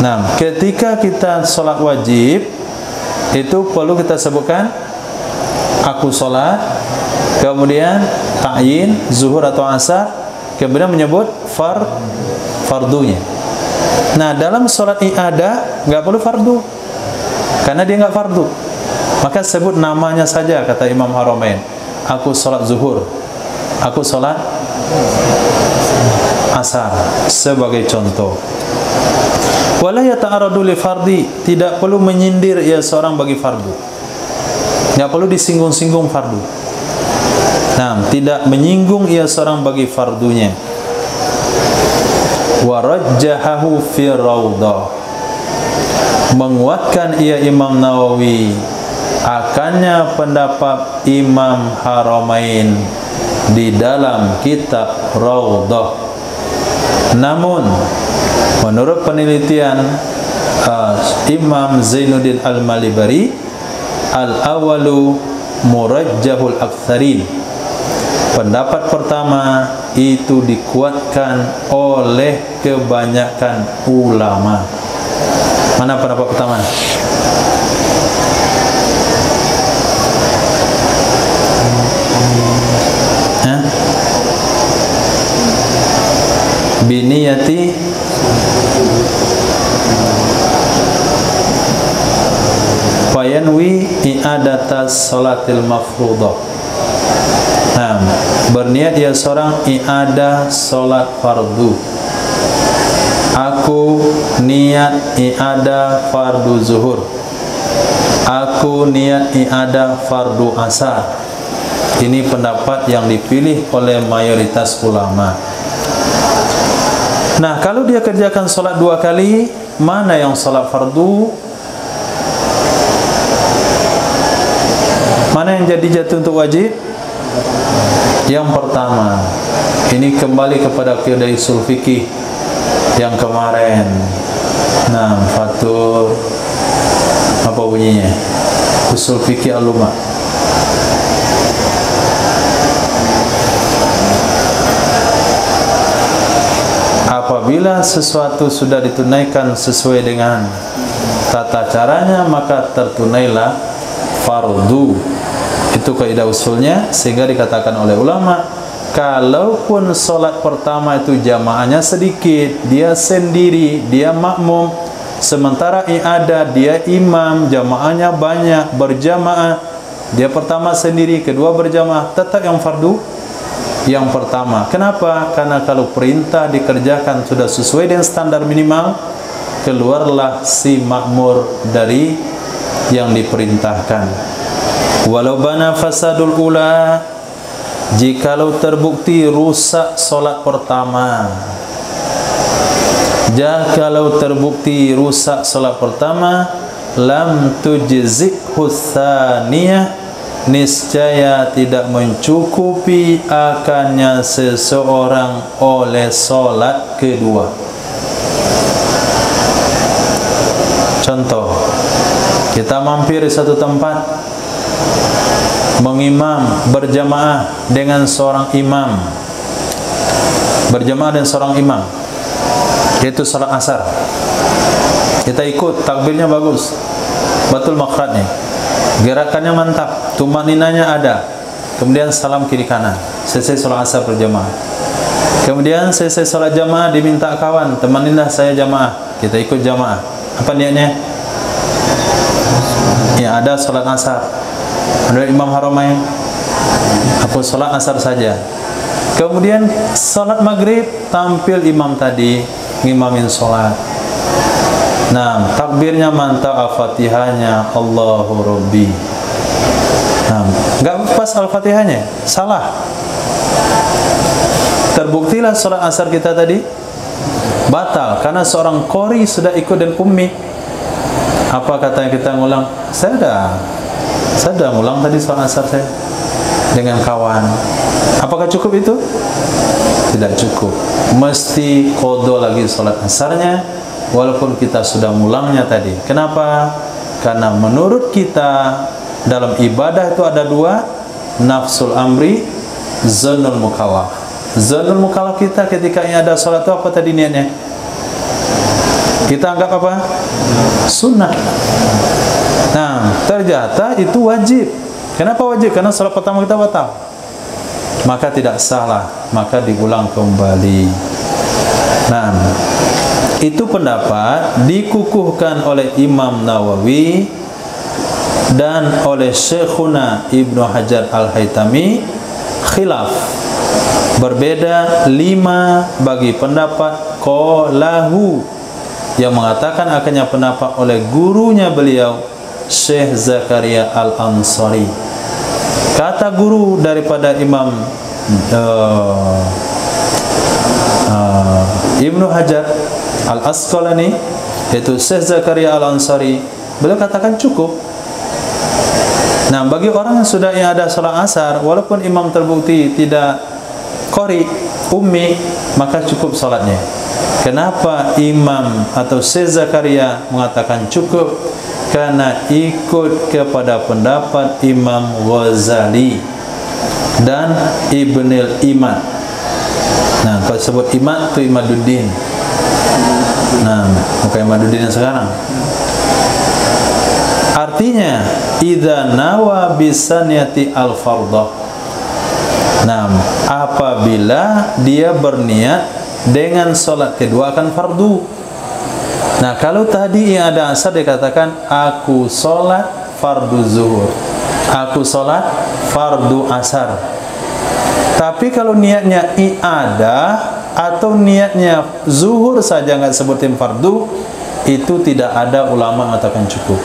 Nah, ketika kita solat wajib, itu perlu kita sebutkan aku solat kemudian ta'yin zuhur atau asar, kemudian menyebut fardunya. Nah, dalam sholat i'adah nggak perlu fardu, karena dia nggak fardu. Maka sebut namanya saja, kata Imam Haramain. Aku sholat zuhur, aku sholat asar, sebagai contoh. Wala yata'aradu li fardi, tidak perlu menyindir ia seorang bagi fardu. Nggak perlu disinggung-singgung fardu. Nah, tidak menyinggung ia seorang bagi fardunya. Wa rajjahahu fi rawdah, menguatkan ia Imam Nawawi akannya pendapat Imam Haramain di dalam kitab Rawdah. Namun menurut penelitian Imam Zainuddin Al-Malibari, al-awalu murajjahul aktsarin, pendapat pertama itu dikuatkan oleh kebanyakan ulama. Mana pendapat pertama? Biniyati fayanwi i'adatas salatil mafruḍah. Nah, berniat dia seorang i'adah salat fardu. Aku niat i'adah fardu zuhur, aku niat i'adah fardu asar. Ini pendapat yang dipilih oleh mayoritas ulama. Nah, kalau dia kerjakan sholat 2 kali, mana yang sholat fardu, mana yang jadi jatuh untuk wajib? Yang pertama. Ini kembali kepada kaidah usul fikih yang kemarin. Nah, fatur apa bunyinya? Usul fikih al-lumah. Apabila sesuatu sudah ditunaikan sesuai dengan tata caranya, maka tertunailah fardu. Itu kaidah usulnya, sehingga dikatakan oleh ulama, kalaupun sholat pertama itu jamaahnya sedikit, dia sendiri, dia makmum, sementara i'adah dia imam, jamaahnya banyak, berjamaah, dia pertama sendiri, kedua berjamaah, tetap yang fardu yang pertama. Kenapa? Karena kalau perintah dikerjakan sudah sesuai dengan standar minimal, keluarlah si makmur dari yang diperintahkan. Walau bana fasadul ula, jikalau terbukti rusak solat pertama, jikalau terbukti rusak solat pertama, lam tujzikhu tsaniyah, niscaya tidak mencukupi akannya seseorang oleh solat kedua. Contoh, kita mampir di satu tempat, mengimam berjamaah dengan seorang imam, berjamaah dengan seorang imam, yaitu salat asar. Kita ikut, takbirnya bagus, betul makhrajnya, gerakannya mantap, tumaninanya ada, kemudian salam kiri kanan, selesai salat asar berjamaah. Kemudian selesai salat jamaah, diminta kawan, temaninlah saya jamaah, kita ikut jamaah. Apa niatnya? Ya, ada salat asar. Menurut Imam Haramain, aku salat asar saja. Kemudian salat maghrib, tampil imam tadi ngimamin salat. Nah, takbirnya mantap, al-fatihahnya Allahu Rabbi. Nah, enggak pas al-fatihahnya, salah. Terbuktilah salat asar kita tadi batal karena seorang qori sudah ikut dan ummi. Apa katanya kita ngulang? Saya sudah ngulang tadi salat asar saya dengan kawan. Apakah cukup itu? Tidak cukup. Mesti qada lagi salat asarnya walaupun kita sudah ngulangnya tadi. Kenapa? Karena menurut kita dalam ibadah itu ada dua, nafsul amri, zannul mukallaf. Zannul mukallaf kita ketika ada salat itu apa tadi niatnya? Kita anggap apa? Sunnah. Nah, ternyata itu wajib. Kenapa wajib? Karena salat pertama kita batal. maka tidak salah, maka diulang kembali. Nah, itu pendapat dikukuhkan oleh Imam Nawawi dan oleh Syekhuna Ibnu Hajar Al-Haytami. Khilaf berbeda 5 bagi pendapat qalahu yang mengatakan akhirnya pendapat oleh gurunya beliau Syekh Zakaria Al-Ansari. Kata guru daripada Imam Ibnu Hajar Al-Asqalani, yaitu Syekh Zakaria Al-Ansari, beliau katakan cukup. Nah, bagi orang yang sudah ada salat asar, walaupun imam terbukti tidak qari, ummi, maka cukup salatnya. Kenapa Imam atau Syekh Zakaria mengatakan cukup? Karena ikut kepada pendapat Imam Ghazali dan Ibnul Imad. Nah, kalau sebut Imad itu Imaduddin. Nah, bukan Imaduddin yang sekarang. Artinya, idza nawa bisaniyati al-fardhah. Nah, apabila dia berniat dengan solat kedua akan fardu. Nah, kalau tadi yang ada asar dikatakan aku solat fardu zuhur, aku solat fardu asar. Tapi kalau niatnya i'adah atau niatnya zuhur saja nggak sebutin fardu, itu tidak ada ulama mengatakan cukup.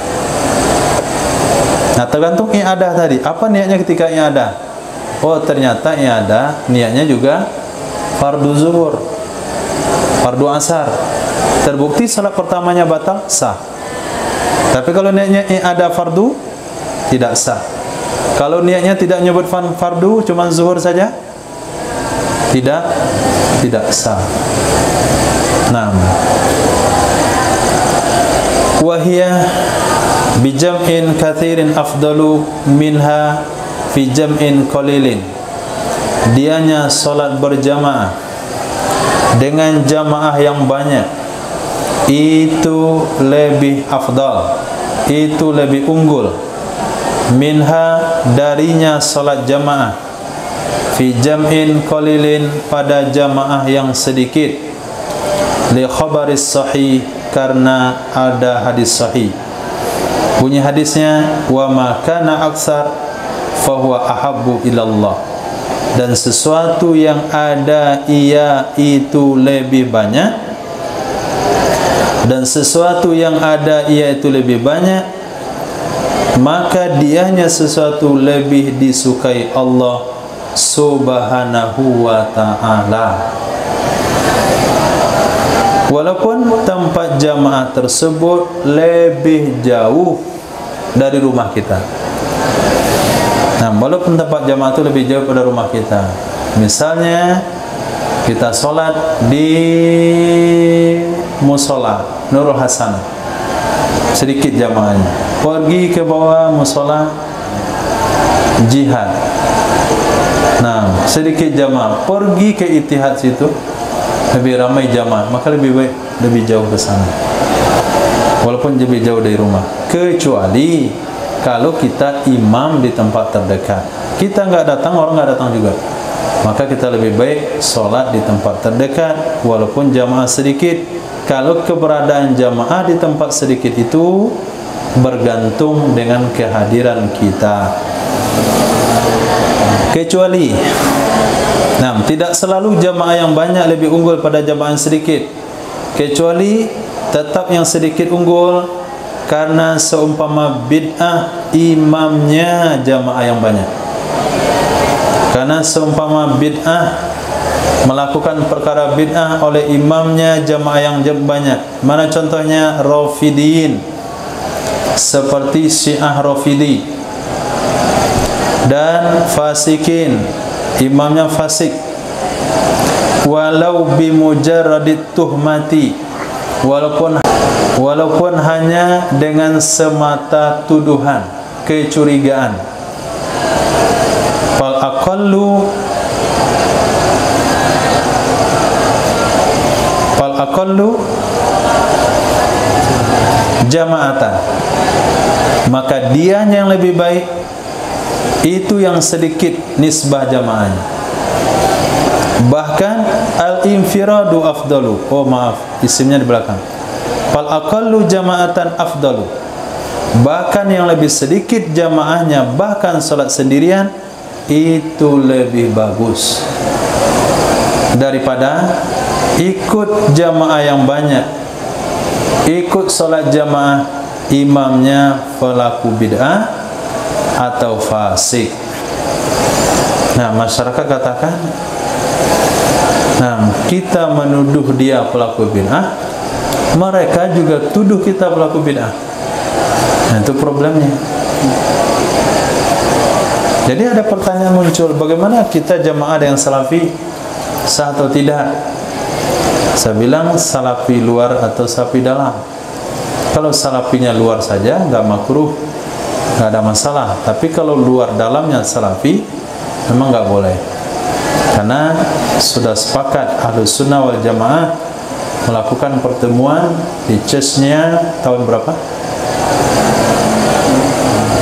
Nah, tergantung i'adah tadi. Apa niatnya ketika i'adah? Oh, ternyata i'adah niatnya juga fardu zuhur, fardu asar. Terbukti salat pertamanya batal, sah. Tapi kalau niatnya i'adah fardu, tidak sah. Kalau niatnya tidak nyebut fardu, cuma zuhur saja, tidak sah. Nah, wahiyah bijam'in kathirin afdalu minha fi jam'in qalilin. Dianya solat berjamaah dengan jamaah yang banyak itu lebih afdal, itu lebih unggul, minha darinya solat jamaah, fi jam'in qalilin pada jamaah yang sedikit, li khabaris sahih karena ada hadis sahih. Bunyi hadisnya, wa ma kana aksar fahuwa ahabbu ilallah. Dan sesuatu yang ada ia itu lebih banyak, dan sesuatu yang ada ia itu lebih banyak, maka dianya sesuatu lebih disukai Allah Subhanahu wa ta'ala. Walaupun tempat jamaah tersebut lebih jauh dari rumah kita. Nah, walaupun tempat jamaah itu lebih jauh dari rumah kita. Misalnya kita sholat di musola Nurul Hasan, sedikit jamaahnya. Pergi ke bawah musola Jihad. Nah, sedikit jamaah. Pergi ke Ittihad situ, lebih ramai jamaah, maka lebih baik lebih jauh ke sana. Walaupun lebih jauh dari rumah. Kecuali kalau kita imam di tempat terdekat. Kita nggak datang, orang nggak datang juga. Maka kita lebih baik sholat di tempat terdekat walaupun jamaah sedikit. Kalau keberadaan jamaah di tempat sedikit itu bergantung dengan kehadiran kita. Kecuali, nah, tidak selalu jamaah yang banyak lebih unggul pada jamaah yang sedikit. Kecuali tetap yang sedikit unggul karena seumpama bid'ah imamnya jamaah yang banyak. Karena seumpama bid'ah, melakukan perkara bid'ah oleh imamnya jamaah yang banyak. Mana contohnya? Rafidiyin, seperti Syiah Rafidi, dan fasikin, imamnya fasik. Walau bimujarradit tuhmati, walaupun hanya dengan semata tuduhan, kecurigaan. Fal aqallu jama'atan, maka dia yang lebih baik itu yang sedikit nisbah jamaahnya. Bahkan al-infiradu afdalu. Oh maaf, isimnya di belakang. Fal aqallu jama'atan afdalu. Bahkan yang lebih sedikit jamaahnya, bahkan salat sendirian itu lebih bagus daripada ikut jamaah yang banyak. Ikut salat jamaah imamnya pelaku bid'ah atau fasik. Nah, masyarakat katakan, nah, kita menuduh dia pelaku bid'ah, mereka juga tuduh kita pelaku bid'ah. Nah, itu problemnya. Jadi ada pertanyaan muncul, bagaimana kita jamaah dengan salafi, sah atau tidak? Saya bilang salafi luar atau salafi dalam. Kalau salafinya luar saja nggak makruh, nggak ada masalah. Tapi kalau luar dalamnya salafi, memang nggak boleh. Karena sudah sepakat Ahlus Sunnah wal Jamaah melakukan pertemuan di CES-nya tahun berapa?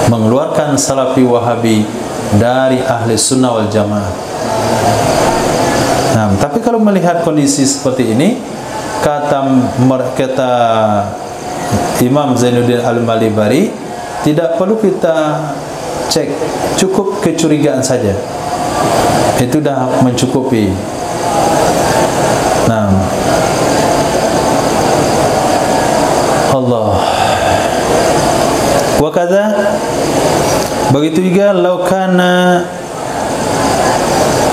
Mengeluarkan salafi wahabi dari Ahli Sunnah wal Jamaah. Nah, tapi kalau melihat kondisi seperti ini, kata Imam Zainuddin Al-Malibari, tidak perlu kita cek, cukup kecurigaan saja. Itu dah mencukupi. Nah, Allah. Wa kadza, begitu juga laukana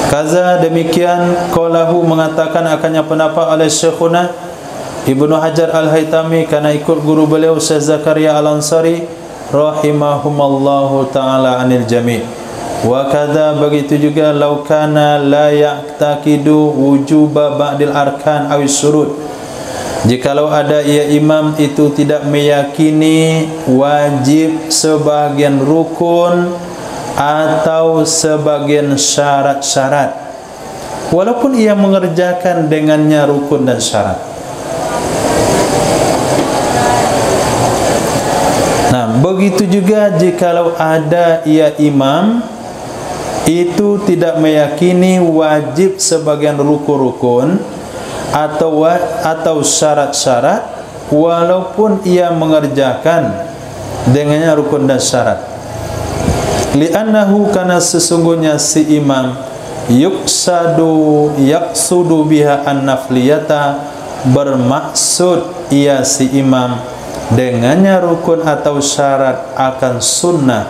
kaza, demikian qalahu, mengatakan akannya pendapat oleh Syekhuna Ibnu Hajar Al-Haytami karena ikut guru beliau Syekh Zakaria Al-Ansari rahimahumallahu taala anil jami'. Wa kadza, begitu juga laukana la ya'taqidu wujuba ba'dil arkan aw syurut, jikalau ada ia imam itu tidak meyakini wajib sebagian rukun atau sebagian syarat-syarat, walaupun ia mengerjakan dengannya rukun dan syarat. Nah, begitu juga jikalau ada ia imam itu tidak meyakini wajib sebagian rukun-rukun atau syarat-syarat, walaupun ia mengerjakan dengannya rukun dan syarat. Li'annahu, karena sesungguhnya si imam yaksudu biha an-nafliyata, bermaksud ia si imam dengannya rukun atau syarat akan sunnah,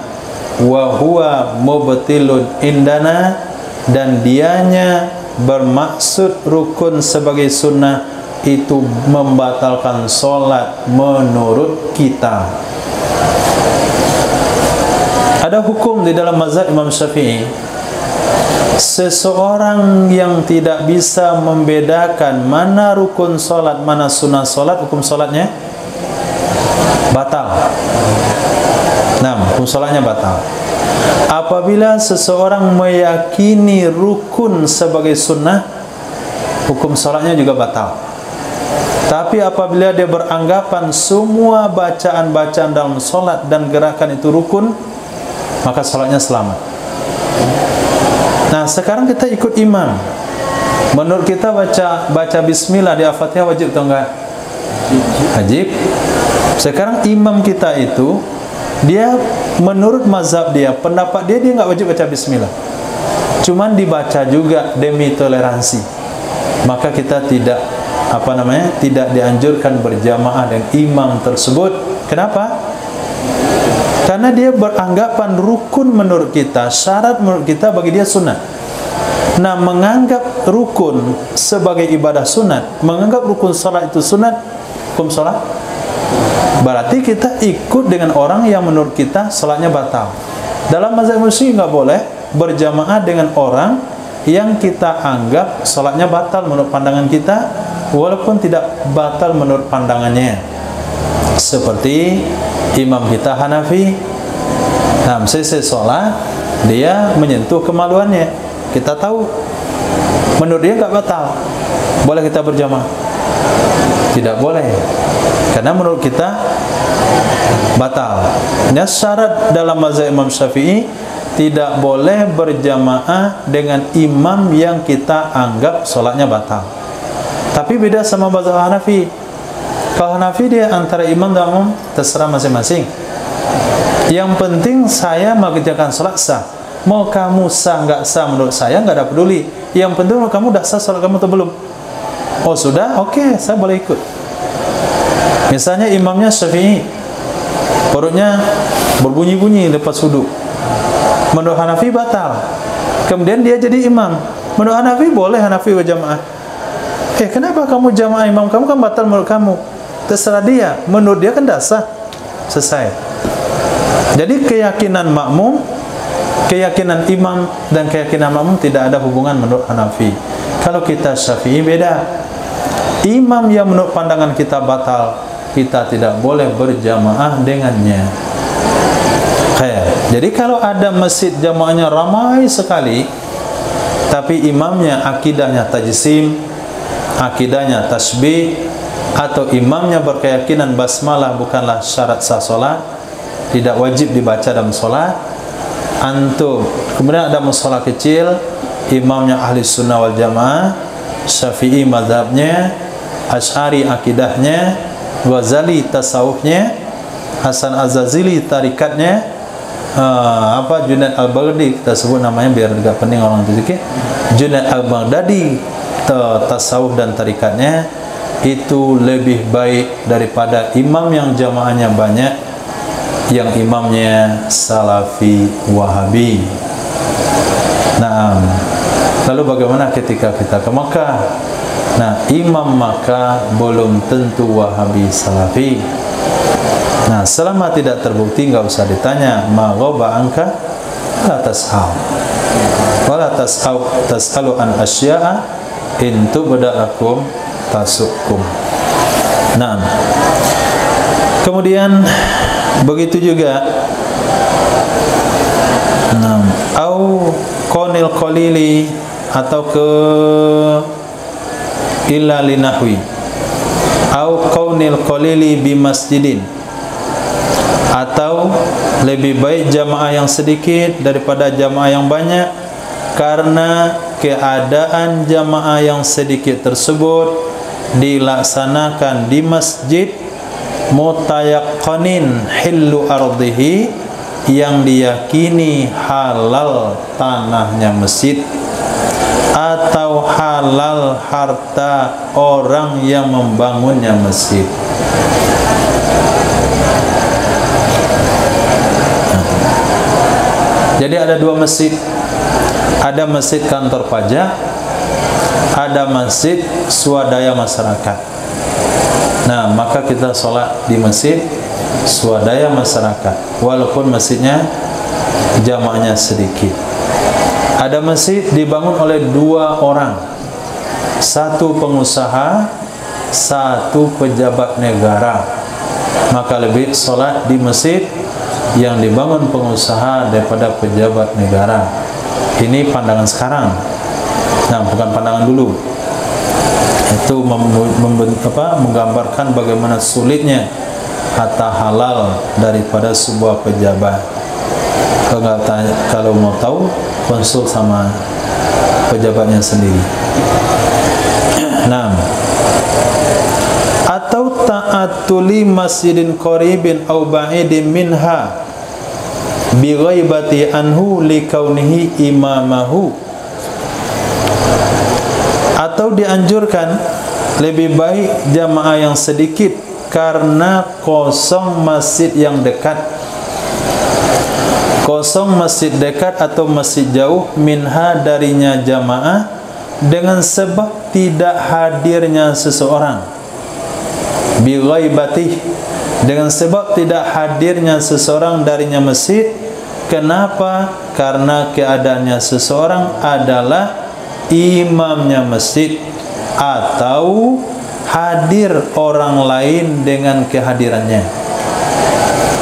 wa huwa mubtilun indana, dan dianya bermaksud rukun sebagai sunnah itu membatalkan solat menurut kita. Ada hukum di dalam mazhab Imam Syafi'i, seseorang yang tidak bisa membedakan mana rukun solat, mana sunnah solat, hukum solatnya batal. Nah, hukum solatnya batal. Apabila seseorang meyakini rukun sebagai sunnah, hukum solatnya juga batal. Tapi apabila dia beranggapan semua bacaan-bacaan dalam solat dan gerakan itu rukun, maka solatnya selamat. Nah, sekarang kita ikut imam. Menurut kita baca bismillah di Al-Fatihah wajib atau enggak? Wajib. Sekarang imam kita itu, dia menurut mazhab dia, pendapat dia enggak wajib baca bismillah. Cuman dibaca juga demi toleransi. Maka kita tidak tidak dianjurkan berjamaah dengan imam tersebut. Kenapa? Karena dia beranggapan rukun menurut kita, syarat menurut kita, bagi dia sunat. Nah, menganggap rukun sebagai ibadah sunat, menganggap rukun salat itu sunat, hukum salat, berarti kita ikut dengan orang yang menurut kita salatnya batal. Dalam mazhab Syafi'i nggak boleh berjamaah dengan orang yang kita anggap salatnya batal menurut pandangan kita, walaupun tidak batal menurut pandangannya. Seperti imam kita Hanafi, nah, selesai sholat dia menyentuh kemaluannya, kita tahu menurut dia nggak batal, boleh kita berjamaah? Tidak boleh, karena menurut kita batal. Nah, syarat dalam mazhab Imam Syafi'i tidak boleh berjamaah dengan imam yang kita anggap solatnya batal. Tapi beda sama mazhab Hanafi. Kalau Hanafi dia antara imam dan makmum terserah masing-masing. Yang penting saya mengerjakan solat sah. Mau kamu sah nggak sah menurut saya nggak ada peduli. Yang penting kamu dah sah solat kamu atau belum. Oh sudah, oke, saya boleh ikut. Misalnya imamnya Syafi'i, perutnya berbunyi-bunyi lepas wudhu. Menurut Hanafi batal. Kemudian dia jadi imam. Menurut Hanafi boleh Hanafi berjamaah. Kenapa kamu jamaah imam kamu kan batal menurut kamu? Terserah dia. Menurut dia kan dah sah. Selesai. Jadi keyakinan makmum, keyakinan imam dan keyakinan makmum tidak ada hubungan menurut Hanafi. Kalau kita Syafi'i beda. Imam yang menurut pandangan kita batal, kita tidak boleh berjamaah dengannya. Jadi kalau ada masjid jamaahnya ramai sekali, tapi imamnya akidahnya tajsim, akidahnya tasbih, atau imamnya berkeyakinan basmalah bukanlah syarat sah solat, tidak wajib dibaca dalam solat, kemudian ada mushola kecil, imamnya ahli sunnah wal jamaah, Syafi'i mazhabnya, Asy'ari akidahnya, Ghazali tasawufnya, Hasan Az-Zazili tarikatnya, Junaid Al-Baghdadi, kita sebut namanya biar agak penting orang itu sedikit. Junaid Al-Baghdadi tasawuf dan tarikatnya itu lebih baik daripada imam yang jamaahnya banyak, yang imamnya Salafi Wahabi. Nah, lalu bagaimana ketika kita ke Makkah? Nah, imam Makkah belum tentu Wahabi Salafi. Nah, selama tidak terbukti nggak usah ditanya. Ma ghaba anka la tashal wala tasalu an asya'a in tubda lakum tasukum. Nah, kemudian begitu juga au qanil qalili atau ke illa linahwi au qaunil qalili bi masjidin, atau lebih baik jamaah yang sedikit daripada jamaah yang banyak karena keadaan jamaah yang sedikit tersebut dilaksanakan di masjid mutayaqqanin hillu ardihi, yang diyakini halal tanahnya masjid atau halal harta orang yang membangunnya masjid. Jadi ada dua masjid. Ada masjid kantor pajak, ada masjid swadaya masyarakat. Nah, maka kita sholat di masjid swadaya masyarakat, walaupun masjidnya jamaahnya sedikit. Ada masjid dibangun oleh dua orang, satu pengusaha, satu pejabat negara, maka lebih sholat di masjid yang dibangun pengusaha daripada pejabat negara. Ini pandangan sekarang. Nah, bukan pandangan dulu. Itu menggambarkan bagaimana sulitnya harta halal daripada sebuah pejabat. Kalau mau tahu, konsul sama pejabatnya sendiri. Nah, atau ta'atuli masjidin qaribin au ba'idin minha bi ghaibati anhu li kaunihi imamahu, atau dianjurkan lebih baik jamaah yang sedikit karena kosong masjid yang dekat, kosong masjid dekat atau masjid jauh, minha darinya jamaah, dengan sebab tidak hadirnya seseorang, bi ghaibati, dengan sebab tidak hadirnya seseorang darinya masjid. Kenapa? Karena keadaannya seseorang adalah imamnya masjid, atau hadir orang lain dengan kehadirannya,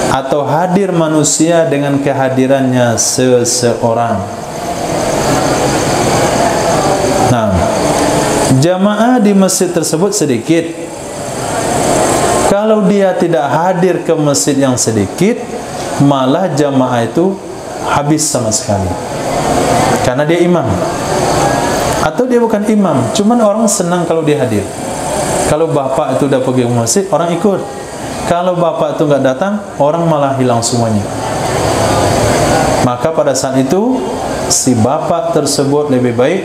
atau hadir manusia dengan kehadirannya seseorang. Nah, jamaah di masjid tersebut sedikit. Kalau dia tidak hadir ke masjid yang sedikit, malah jamaah itu habis sama sekali. Karena dia imam. Atau dia bukan imam, cuman orang senang kalau dia hadir. Kalau bapak itu udah pergi ke masjid, orang ikut. Kalau bapak itu nggak datang, orang malah hilang semuanya. Maka pada saat itu si bapak tersebut lebih baik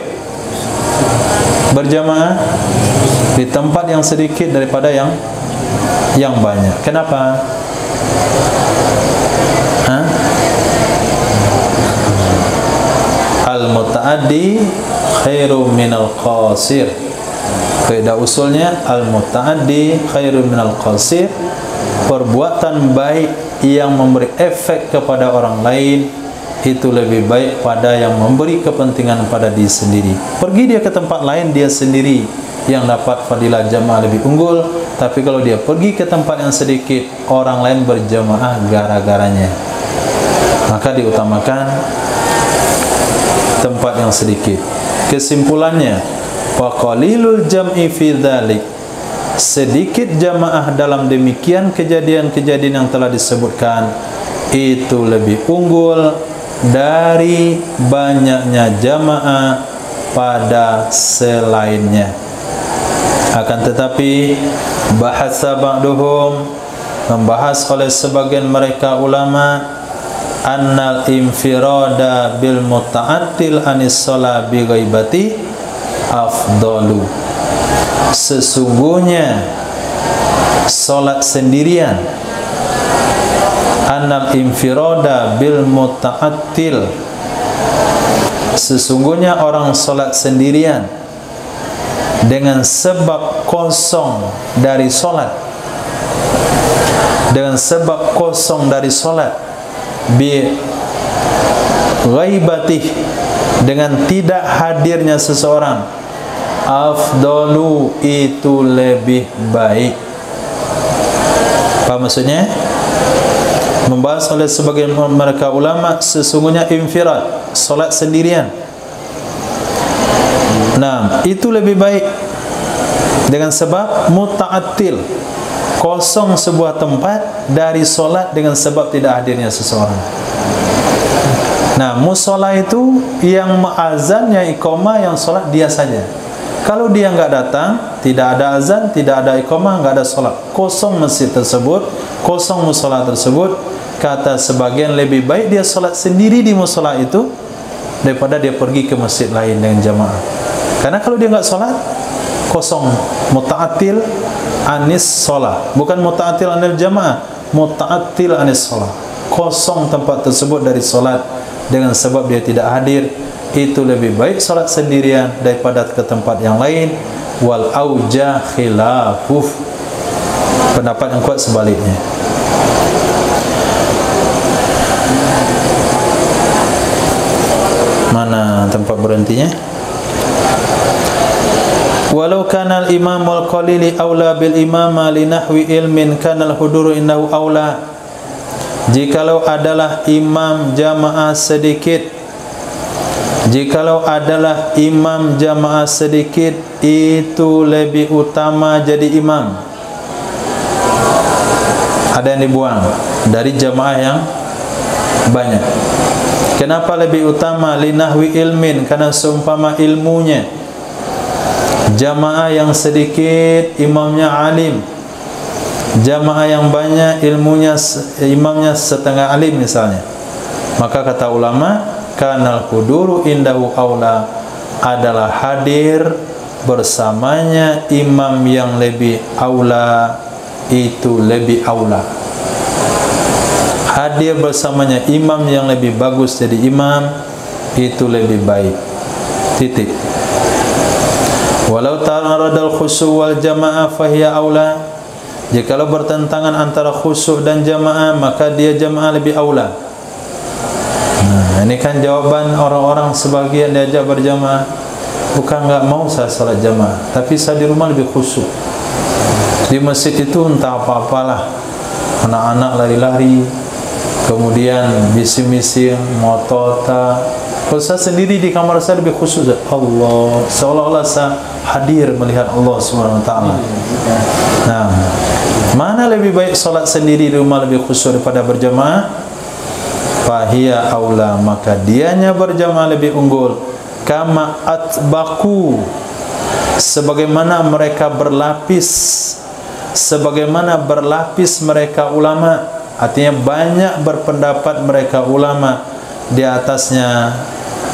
berjamaah di tempat yang sedikit daripada yang banyak. Kenapa? Al-muta'addi khairum minal qasir. Kaidah usulnya al-muta'addi khairum minal qasir. Perbuatan baik yang memberi efek kepada orang lain itu lebih baik pada yang memberi kepentingan pada diri sendiri. Pergi dia ke tempat lain, dia sendiri yang dapat fadilah jamaah lebih unggul. Tapi kalau dia pergi ke tempat yang sedikit, orang lain berjamaah gara-garanya, maka diutamakan tempat yang sedikit. Kesimpulannya, faqalilul jam'i fi dzalik, sedikit jamaah dalam demikian kejadian-kejadian yang telah disebutkan itu lebih unggul dari banyaknya jamaah pada selainnya. Akan tetapi bahasa ba'duhum, membahas oleh sebagian mereka ulama, annal infirada bil muta'attil anis shalah bi ghaibati afdalu. Sesungguhnya salat sendirian, annal infirada bil muta'attil, sesungguhnya orang salat sendirian dengan sebab kosong dari salat, dengan sebab kosong dari salat, bi ghaibati, dengan tidak hadirnya seseorang, afdalu, itu lebih baik. Apa maksudnya? Membahas oleh sebagian mereka ulama, sesungguhnya infirad, salat sendirian, nah itu lebih baik dengan sebab muta'attil, kosong sebuah tempat dari solat dengan sebab tidak hadirnya seseorang. Nah, musola itu yang azan, yang iqamah, yang solat dia saja. Kalau dia enggak datang, tidak ada azan, tidak ada iqamah, enggak ada solat, kosong masjid tersebut, kosong musola tersebut, kata sebagian lebih baik dia solat sendiri di musola itu daripada dia pergi ke masjid lain dengan jamaah. Karena kalau dia enggak solat, kosong, muta'attil anis solat, bukan muta'attil anil jamaah, muta'attil anis solat, kosong tempat tersebut dari solat dengan sebab dia tidak hadir. Itu lebih baik solat sendirian daripada ke tempat yang lain. Wal auja khilafuf, pendapat yang kuat sebaliknya. Mana tempat berhentinya? Walau kana al-imam wal qalili aula bil imama li nahwi ilmin kana al-huduru innahu aula. Jikalau adalah imam jamaah sedikit, jikalau adalah imam jamaah sedikit, itu lebih utama jadi imam. Ada yang dibuang dari jamaah yang banyak. Kenapa lebih utama? Li nahwi ilmin, karena seumpama ilmunya. Jamaah yang sedikit imamnya alim, jamaah yang banyak ilmunya imamnya setengah alim misalnya, maka kata ulama kanal huduru indahu aula, adalah hadir bersamanya imam yang lebih aula, itu lebih aula. Hadir bersamanya imam yang lebih bagus jadi imam, itu lebih baik. Titik. Walau ta'aradal khusu' wal jamaah fahiya aula. Jikalau bertentangan antara khusyuk dan jamaah, maka dia jamaah lebih aula. Nah, ini kan jawaban orang-orang sebagian diajak berjamaah, bukan enggak mau saya salat jamaah, tapi saya di rumah lebih khusyuk. Di masjid itu entah apa-apalah, anak-anak lari-lari, kemudian bising-bising, motor tak. Kalau saya sendiri di kamar saya lebih khusyuk. Allah, seolah-olah saya hadir melihat Allah Subhanahu wa taala. Nah, mana lebih baik salat sendiri di rumah lebih khusyuk daripada berjamaah? fahiya aula, maka dianya berjamaah lebih unggul. Kama atbaku, sebagaimana mereka berlapis, sebagaimana berlapis mereka ulama, artinya banyak berpendapat mereka ulama di atasnya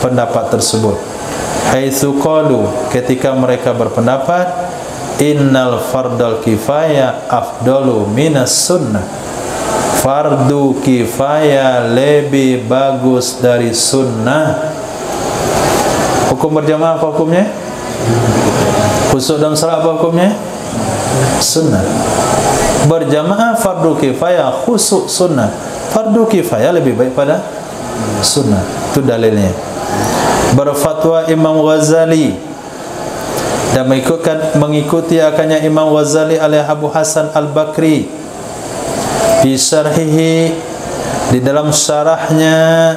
pendapat tersebut. Haitsu qalu, ketika mereka berpendapat innal fardal kifayah afdalu minas sunnah, fardu kifayah lebih bagus dari sunnah. Hukum berjamaah apa hukumnya? Khusyuk dalam salat apa hukumnya? Sunnah. Berjamaah fardu kifayah, khusyuk sunnah. Fardu kifayah lebih baik pada sunnah. Itu dalilnya. Berfatwa Imam Ghazali dan mengikuti akannya Imam Ghazali alaihi Abu Hasan Al-Bakri di syarhihi, di dalam syarahnya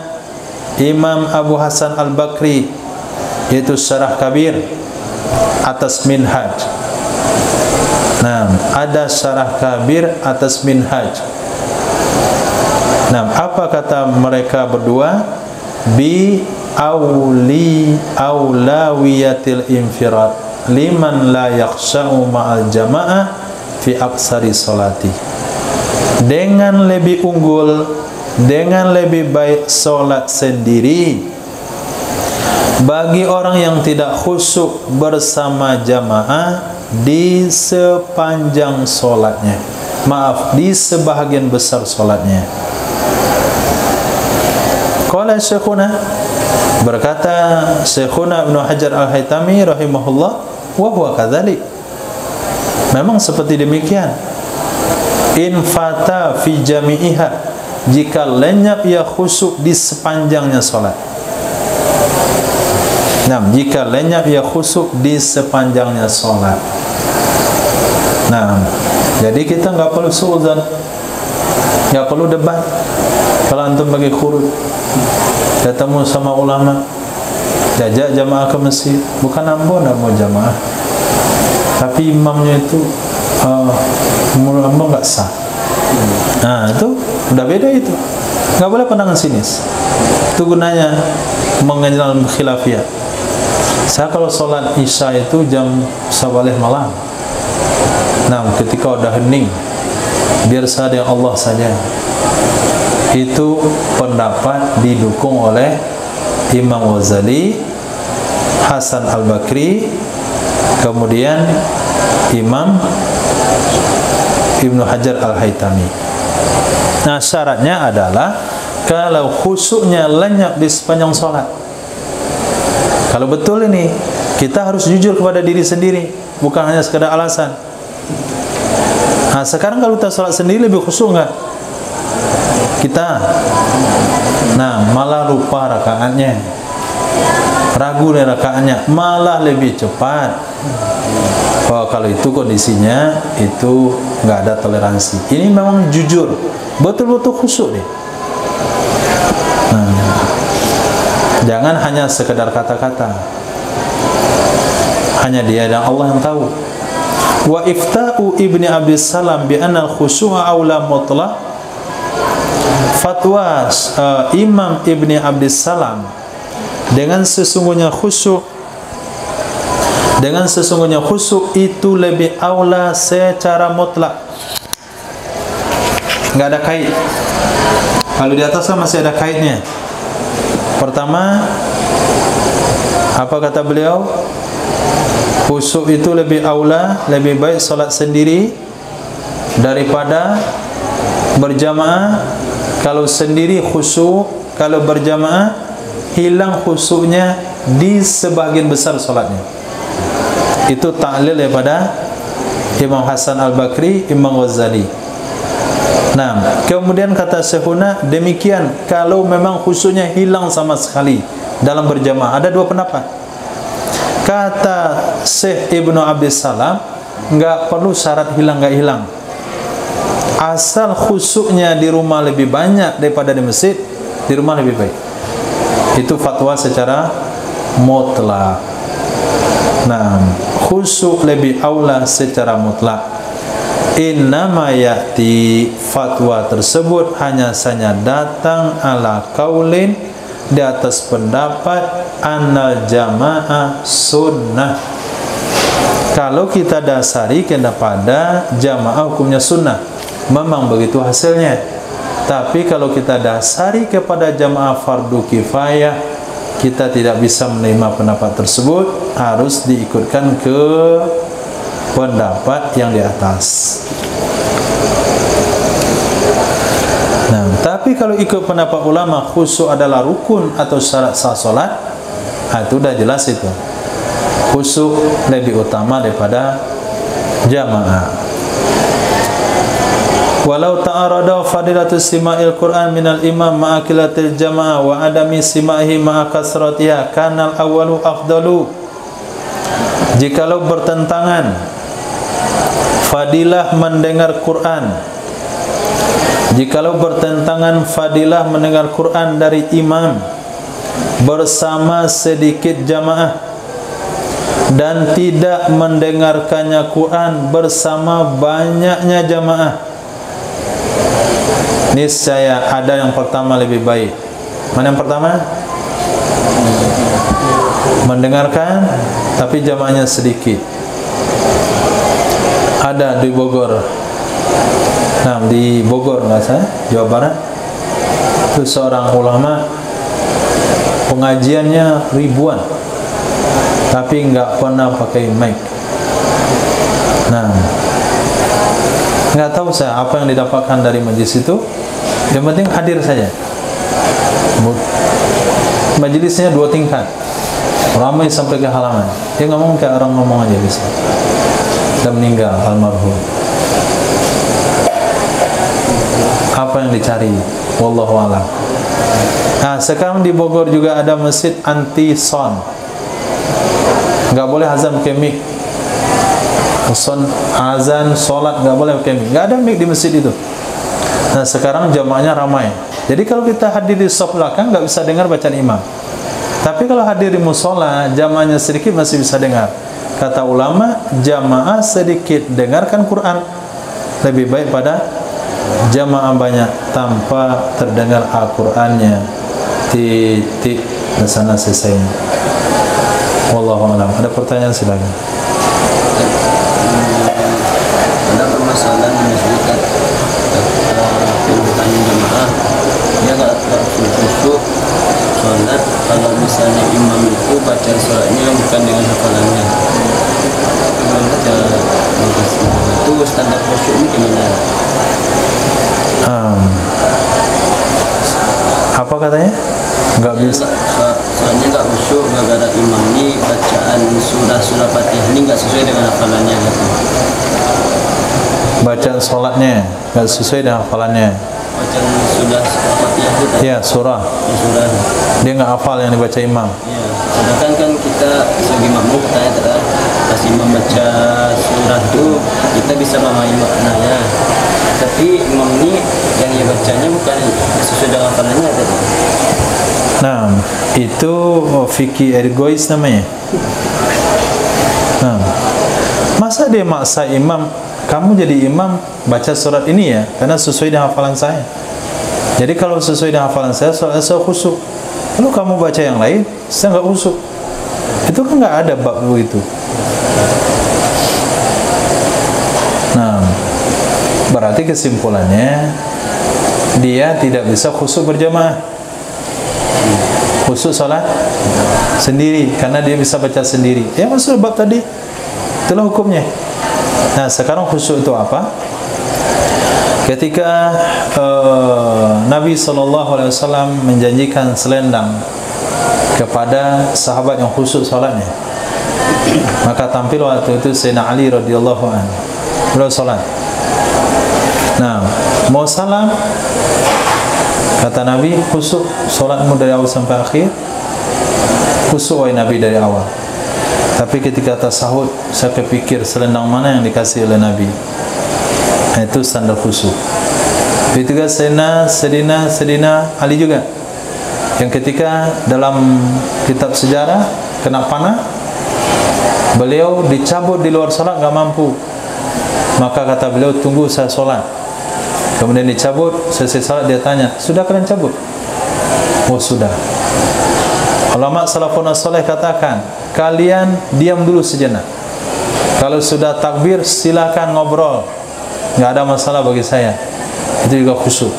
Imam Abu Hasan Al-Bakri, yaitu syarah kabir atas Minhaj. Nah, ada syarah kabir atas Minhaj. Nah, apa kata mereka berdua? Bi aulawiyatil infirad liman la yakhsha'u ma'al jamaah fi aksari salati. Dengan lebih unggul, dengan lebih baik solat sendiri bagi orang yang tidak khusyuk bersama jamaah di sepanjang solatnya. Maaf, di sebahagian besar solatnya. Qala Syekhuna, berkata Syekhuna Ibnu Hajar Al-Haytami rahimahullah, wa huwa kadzalik. Memang seperti demikian. In fata fi jami'iha, jika lenyap ia khusyuk di sepanjangnya solat. Nah, jika lenyap ia khusyuk di sepanjangnya solat. Nah, jadi kita enggak perlu suudzon, enggak perlu debat. Kalau antum bagi khurud, ketemu sama ulama, diajak jamaah ke masjid, bukan ambo nak mau jamaah, tapi imamnya itu menurut ambo enggak sah. Nah, itu udah beda itu. Enggak boleh pandangan sinis. Itu gunanya mengenal khilafiyah. Saya kalau sholat isya itu jam 11 malam. Nah, ketika udah hening, biar saya dengan Allah saja. Itu pendapat didukung oleh Imam Ghazali, Hasan Al-Bakri, kemudian Imam Ibnu Hajar Al-Haytami. Nah, syaratnya adalah kalau khusyuknya lenyap di sepanjang sholat. Kalau betul ini, kita harus jujur kepada diri sendiri, bukan hanya sekadar alasan. Nah, sekarang kalau kita sholat sendiri lebih khusyuk enggak? Kita, nah, malah lupa rakaatnya, ragu nih rakaatnya, malah lebih cepat. Oh, kalau itu kondisinya itu enggak ada toleransi. Ini memang jujur, betul-betul khusyuk nih. Jangan hanya sekedar kata-kata. Hanya dia dan Allah yang tahu. Wa ifta'u Ibni Abdis Salam bi anna al-khusyu'a aula mutlaq. Fatwa Imam Ibni Abdis Salam dengan sesungguhnya khusyuk itu lebih aula secara mutlak. Enggak ada kait. Kalau di atas masih ada kaitnya. Pertama, apa kata beliau? Khusyuk itu lebih aula, lebih baik salat sendiri daripada berjamaah. Kalau sendiri khusyuk, kalau berjamaah hilang khusyuknya di sebagian besar salatnya. Itu ta'lil daripada Imam Hasan Al-Bakri, Imam Ghazali. Nah, kemudian kata Syekhuna, demikian kalau memang khusyuknya hilang sama sekali dalam berjamaah. Ada dua pendapat. Kata Syekh Ibnu Abdis Salam, enggak perlu syarat hilang enggak hilang. Asal khusyuknya di rumah lebih banyak daripada di masjid, di rumah lebih baik. Itu fatwa secara mutlak. Nah, khusyuk lebih aula secara mutlak. innama ya'ti, fatwa tersebut hanya saja datang ala kaulin, di atas pendapat annal jamaah sunnah. Kalau kita dasari kepada jamaah hukumnya sunnah, memang begitu hasilnya. Tapi kalau kita dasari kepada jamaah fardu kifayah, kita tidak bisa menerima pendapat tersebut, harus diikutkan ke pendapat yang di atas. Nah, tapi kalau ikut pendapat ulama khusyuk adalah rukun atau syarat sah solat, itu sudah jelas itu. Khusyuk lebih utama daripada jamaah. Walau ta'arada fadilatu sima'il Qur'an minal imam ma'akilatil jamaah wa adami sima'ihi ma'akasratiha kanal awalu afdalu. Jikalau bertentangan fadilah mendengar Quran, jikalau bertentangan fadilah mendengar Quran dari imam bersama sedikit jamaah dan tidak mendengarkannya Quran bersama banyaknya jamaah, niscaya ada yang pertama lebih baik. Mana yang pertama? Mendengarkan tapi jamaahnya sedikit. Ada di Bogor. Nah, di Bogor nggak salah, Jawa Barat. Itu seorang ulama, pengajiannya ribuan, tapi nggak pernah pakai mic. Nah, nggak tahu saya apa yang didapatkan dari majlis itu. Yang penting hadir saja. Majelisnya 2 tingkat, ramai sampai ke halaman. Dia ngomong kayak orang ngomong aja bisa. Dan meninggal almarhum. Apa yang dicari? Wallahu a'lam. Nah, sekarang di Bogor juga ada masjid anti sound. Nggak boleh azan pakai mic. Azan, sholat nggak boleh pakai mic. Nggak ada mic di masjid itu. Nah, sekarang jamaahnya ramai. Jadi kalau kita hadir di saf belakang nggak bisa dengar bacaan imam. Tapi kalau hadir di musola, jamaahnya sedikit masih bisa dengar. Kata ulama, jamaah sedikit dengarkan Quran lebih baik pada jamaah banyak tanpa terdengar Al-Qurannya. Titik di sana selesainya. Wallahu a'lam. Ada pertanyaan silakan. Ada permasalahan yang disebutkan pembukaan jamaah, dia nggak khusyuk sholat kalau misalnya imam itu baca sholatnya bukan dengan hafalannya. Itu standar khusyuk ini gimana? Apa katanya? Nggak bisa. Soalnya nggak khusyuk gara-gara imam ini bacaan surah Fatihah ini nggak sesuai dengan hafalannya gitu. Bacaan sholatnya nggak sesuai dengan hafalannya. Bacaan surah Fatihah itu. Ya, surah. Ya, surah. Dia nggak hafal yang dibaca imam. Ya, sedangkan kan kita sebagai makmum katanya pas imam baca surah itu kita bisa memahami maknanya. Tapi imam ini yang dia bacanya bukan sesuai dengan hafalannya tadi. Nah, itu fikih ergois namanya. Nah, masa dia maksa imam, kamu jadi imam baca surat ini ya, karena sesuai dengan hafalan saya. Jadi kalau sesuai dengan hafalan saya, soalnya saya khusyuk. Lalu kamu baca yang lain, saya nggak khusyuk. Itu kan nggak ada bab begitu. Nah, berarti kesimpulannya dia tidak bisa khusyuk berjamaah, khusyuk salat sendiri karena dia bisa baca sendiri. Ya, maksud bab tadi itulah hukumnya. Nah, sekarang khusyuk itu apa? Ketika Nabi SAW menjanjikan selendang kepada sahabat yang khusyuk salatnya, maka tampil waktu itu Sayyidina Ali radhiyallahu anhu beliau salat. Nah, mau salam, kata Nabi, khusyuk salatmu dari awal sampai akhir. Khusyuk wahai Nabi dari awal. Tapi ketika tasahud, saya kepikir selendang mana yang dikasih oleh Nabi. Nah, itu standar khusyuk. Ketika Sayyidina Ali juga, yang ketika dalam kitab sejarah kena panah, beliau dicabut di luar salat, nggak mampu. Maka kata beliau, tunggu saya sholat. Kemudian dicabut, selesai sholat dia tanya, sudah kalian cabut? Oh sudah. Ulama salafun saleh katakan, kalian diam dulu sejenak. Kalau sudah takbir, silakan ngobrol, nggak ada masalah bagi saya. Itu juga khusyuk.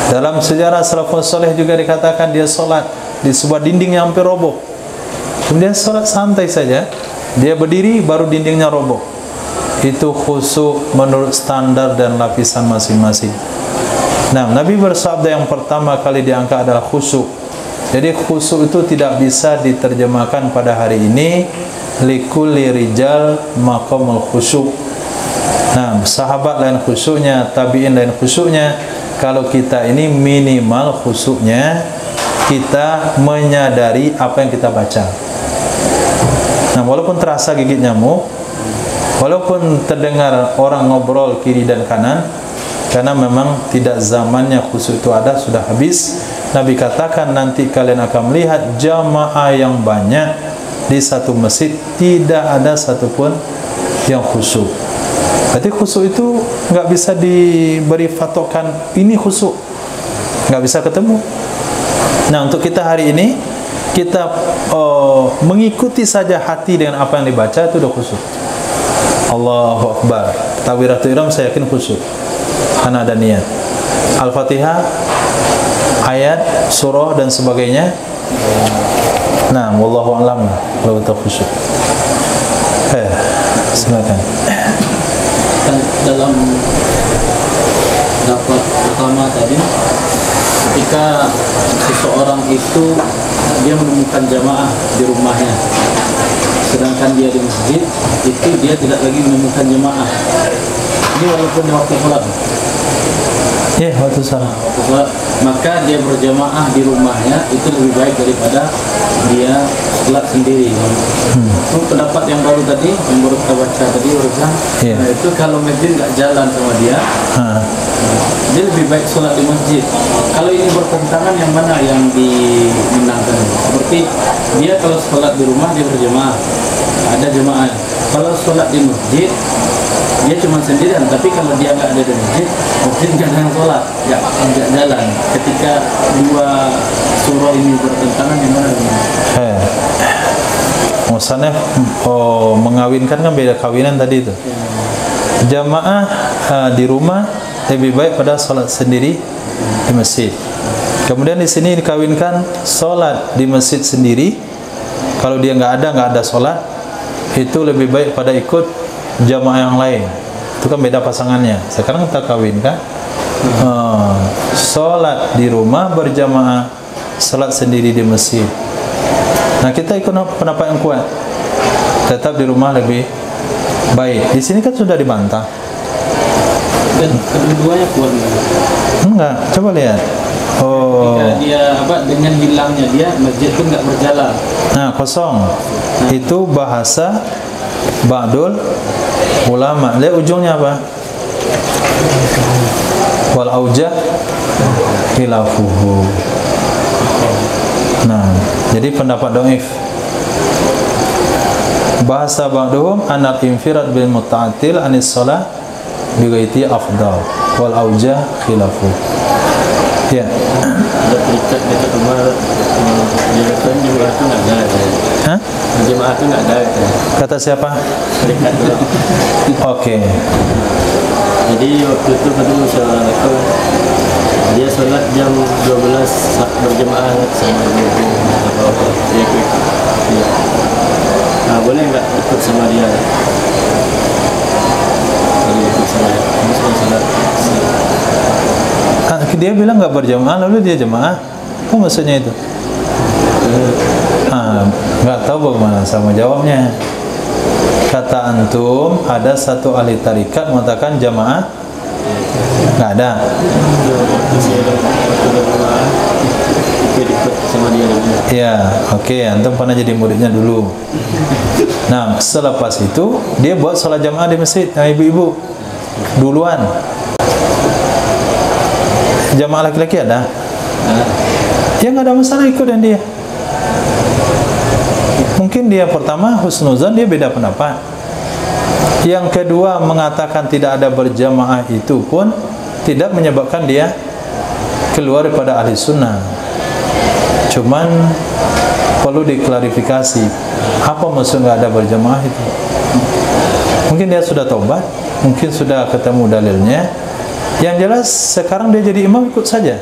Dalam sejarah salafun saleh juga dikatakan dia sholat di sebuah dinding yang hampir roboh. Kemudian sholat santai saja, dia berdiri baru dindingnya roboh. Itu khusyuk menurut standar dan lapisan masing-masing. Nah, Nabi bersabda yang pertama kali diangkat adalah khusyuk. Jadi khusyuk itu tidak bisa diterjemahkan pada hari ini likulli rijal maqamul khusyuk. Nah, sahabat lain khusyuknya, tabi'in lain khusyuknya. Kalau kita ini minimal khusyuknya kita menyadari apa yang kita baca. Nah, walaupun terasa gigit nyamuk, walaupun terdengar orang ngobrol kiri dan kanan, karena memang tidak zamannya khusyuk itu ada, sudah habis. Nabi katakan nanti kalian akan melihat jamaah yang banyak di satu masjid, tidak ada satupun yang khusyuk. Berarti khusyuk itu nggak bisa diberi patokan ini khusyuk, nggak bisa ketemu. Nah, untuk kita hari ini kita mengikuti saja hati dengan apa yang dibaca, itu udah khusyuk. Allahu Akbar, takbiratul ihram saya yakin khusyuk karena ada niat. Al-Fatihah, ayat, surah dan sebagainya. Nah, wallahu a'lam kalau kita khusyuk. Silakan. Dalam dapat pertama tadi, ketika seseorang itu dia menemukan jamaah di rumahnya, sedangkan dia di masjid, itu dia tidak lagi menemukan jamaah. Ini walaupun di waktu sholat. Ya, waktu sholat. Waktu sholat, maka dia berjamaah di rumahnya itu lebih baik daripada dia sholat sendiri. Itu pendapat yang baru tadi, yang baru kita baca tadi urusan. Yeah. Nah, itu kalau masjid nggak jalan sama dia, dia lebih baik sholat di masjid. Kalau ini bertentangan, yang mana yang dimenangkan? Seperti dia kalau sholat di rumah dia berjamaah, ada jamaah. Kalau sholat di masjid dia cuma sendirian, tapi kalau dia nggak ada di masjid nggak ada yang sholat, nggak jalan. Ketika dua surah ini bertentangan, yang mana? Maksudnya mengawinkan kan beda kawinan tadi itu. Jamaah di rumah lebih baik pada sholat sendiri di masjid. Kemudian di sini dikawinkan sholat di masjid sendiri. Kalau dia nggak ada sholat, itu lebih baik pada ikut jamaah yang lain. Itu kan beda pasangannya. Sekarang kita kawinkan sholat di rumah berjamaah, sholat sendiri di masjid. Nah, kita ikut pendapat yang kuat, tetap di rumah lebih baik. Di sini kan sudah dibantah. Dan kedua-duanya kuat. Enggak, coba lihat. Ketika dia dengan hilangnya dia, masjid pun nggak berjalan. Nah, kosong. Itu bahasa ba'dul ulama. Lihat ujungnya apa? Wal aujah khilafuhu. Nah, jadi pendapat dhaif. Bahasa ba'duhum anal infirad bil muta'attil anis shalah bi ghaiti afdal wal aujah khilafu. Ya. Ada terikat dekat rumah dia kan jemaah itu nggak ada. Hah? Jemaah itu nggak ada. Kata siapa? Terikat dulu. Oke. Jadi waktu itu ketemu seorang itu, dia sholat jam 12 berjemaah sama ibu apa dia ikut. Nah, boleh nggak ikut sama dia? Boleh ikut sama dia. Mesti sholat. Dia bilang nggak berjamaah, lalu dia jemaah. Apa maksudnya itu? Nggak tahu bagaimana sama jawabnya. Kata antum ada satu ahli tarikat mengatakan jamaah nggak ada. Ya, oke. Antum pernah jadi muridnya dulu. Nah, selepas itu dia buat sholat jamaah di masjid. Nah, ibu-ibu duluan. Jamaah laki-laki ada? Ya nggak ada masalah ikut dan dia. Mungkin dia pertama husnuzan, dia beda pendapat. Yang kedua, mengatakan tidak ada berjamaah itu pun tidak menyebabkan dia keluar daripada ahli sunnah. Cuman perlu diklarifikasi, apa maksud nggak ada berjamaah itu? Mungkin dia sudah taubat, mungkin sudah ketemu dalilnya. Yang jelas sekarang dia jadi imam, ikut saja.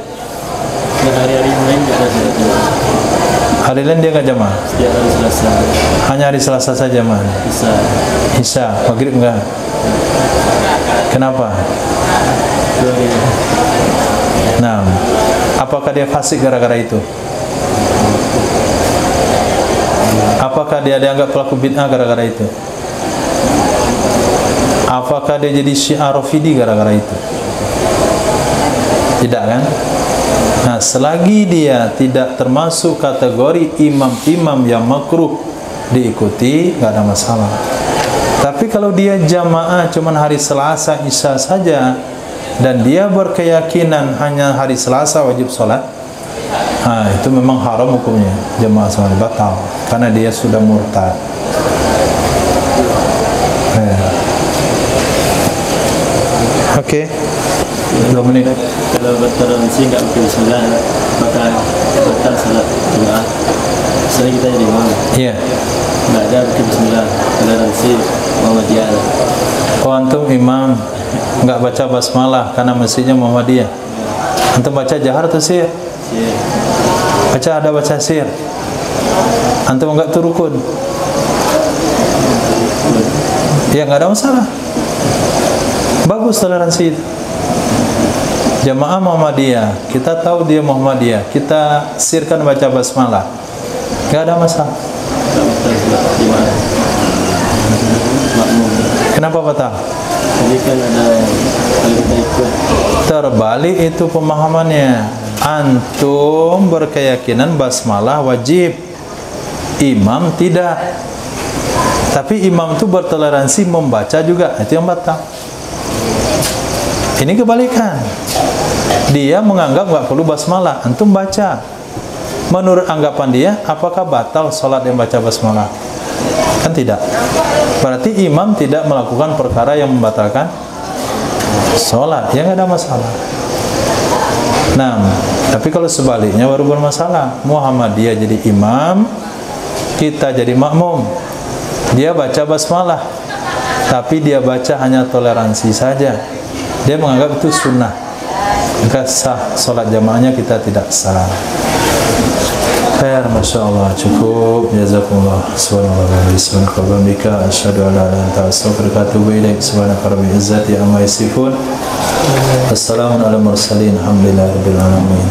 Dan hari-hari lain tidak ada sholat jamaah. Hari lain dia nggak jamaah. Setiap hari Selasa. Hanya hari Selasa saja jamaah. Bisa. Isya, maghrib enggak? Kenapa? Nah, apakah dia fasik gara-gara itu? Apakah dia dianggap pelaku bid'ah gara-gara itu? Apakah dia jadi Syiah Rafidi gara-gara itu? Tidak kan? Nah, selagi dia tidak termasuk kategori imam-imam yang makruh diikuti, nggak ada masalah. Tapi kalau dia jamaah cuman hari Selasa Isya saja, dan dia berkeyakinan hanya hari Selasa wajib sholat, nah itu memang haram hukumnya, jamaah sholat batal, karena dia sudah murtad. Oke. 2 menit. Kalau bertoleransi nggak pakai bismillah, maka batal salat Jumat. Misalnya kita jadi imam, Iya. nggak ada pakai bismillah, toleransi Muhammadiyah. Oh, antum imam nggak baca basmalah karena masjidnya Muhammadiyah. Antum baca jahar atau sir? Baca, ada baca sir. Antum nggak tuh rukun. Ya nggak ada masalah. Bagus toleransi itu. Jamaah Muhammadiyah, kita tahu dia Muhammadiyah, kita sirkan baca basmalah, nggak ada masalah. Kenapa batal? Jadi kan ada kalau kita ikut Terbalik itu pemahamannya. Antum berkeyakinan basmalah wajib, imam tidak. Tapi imam itu bertoleransi membaca juga, itu yang batal. Ini kebalikan. Dia menganggap nggak perlu basmalah, antum baca. Menurut anggapan dia, apakah batal sholat yang baca basmalah? Kan tidak. Berarti imam tidak melakukan perkara yang membatalkan sholat, ya nggak ada masalah. Nah, tapi kalau sebaliknya baru bermasalah. Muhammadiyah jadi imam, kita jadi makmum. Dia baca basmalah, tapi dia baca hanya toleransi saja. Dia menganggap itu sunnah, maka sah sholat jamaahnya, kita tidak sah. Khair, Masya Allah, cukup. Jazakumullah. Subhanallah, bismillahirrahmanirrahim. Asyhadu an la ilaha illa anta, astaghfiruka wa atubu ilaik. Subhanaka rabbil izzati amma yasifun. Wassalamun ala mursalin. Alhamdulillahi rabbil alamin.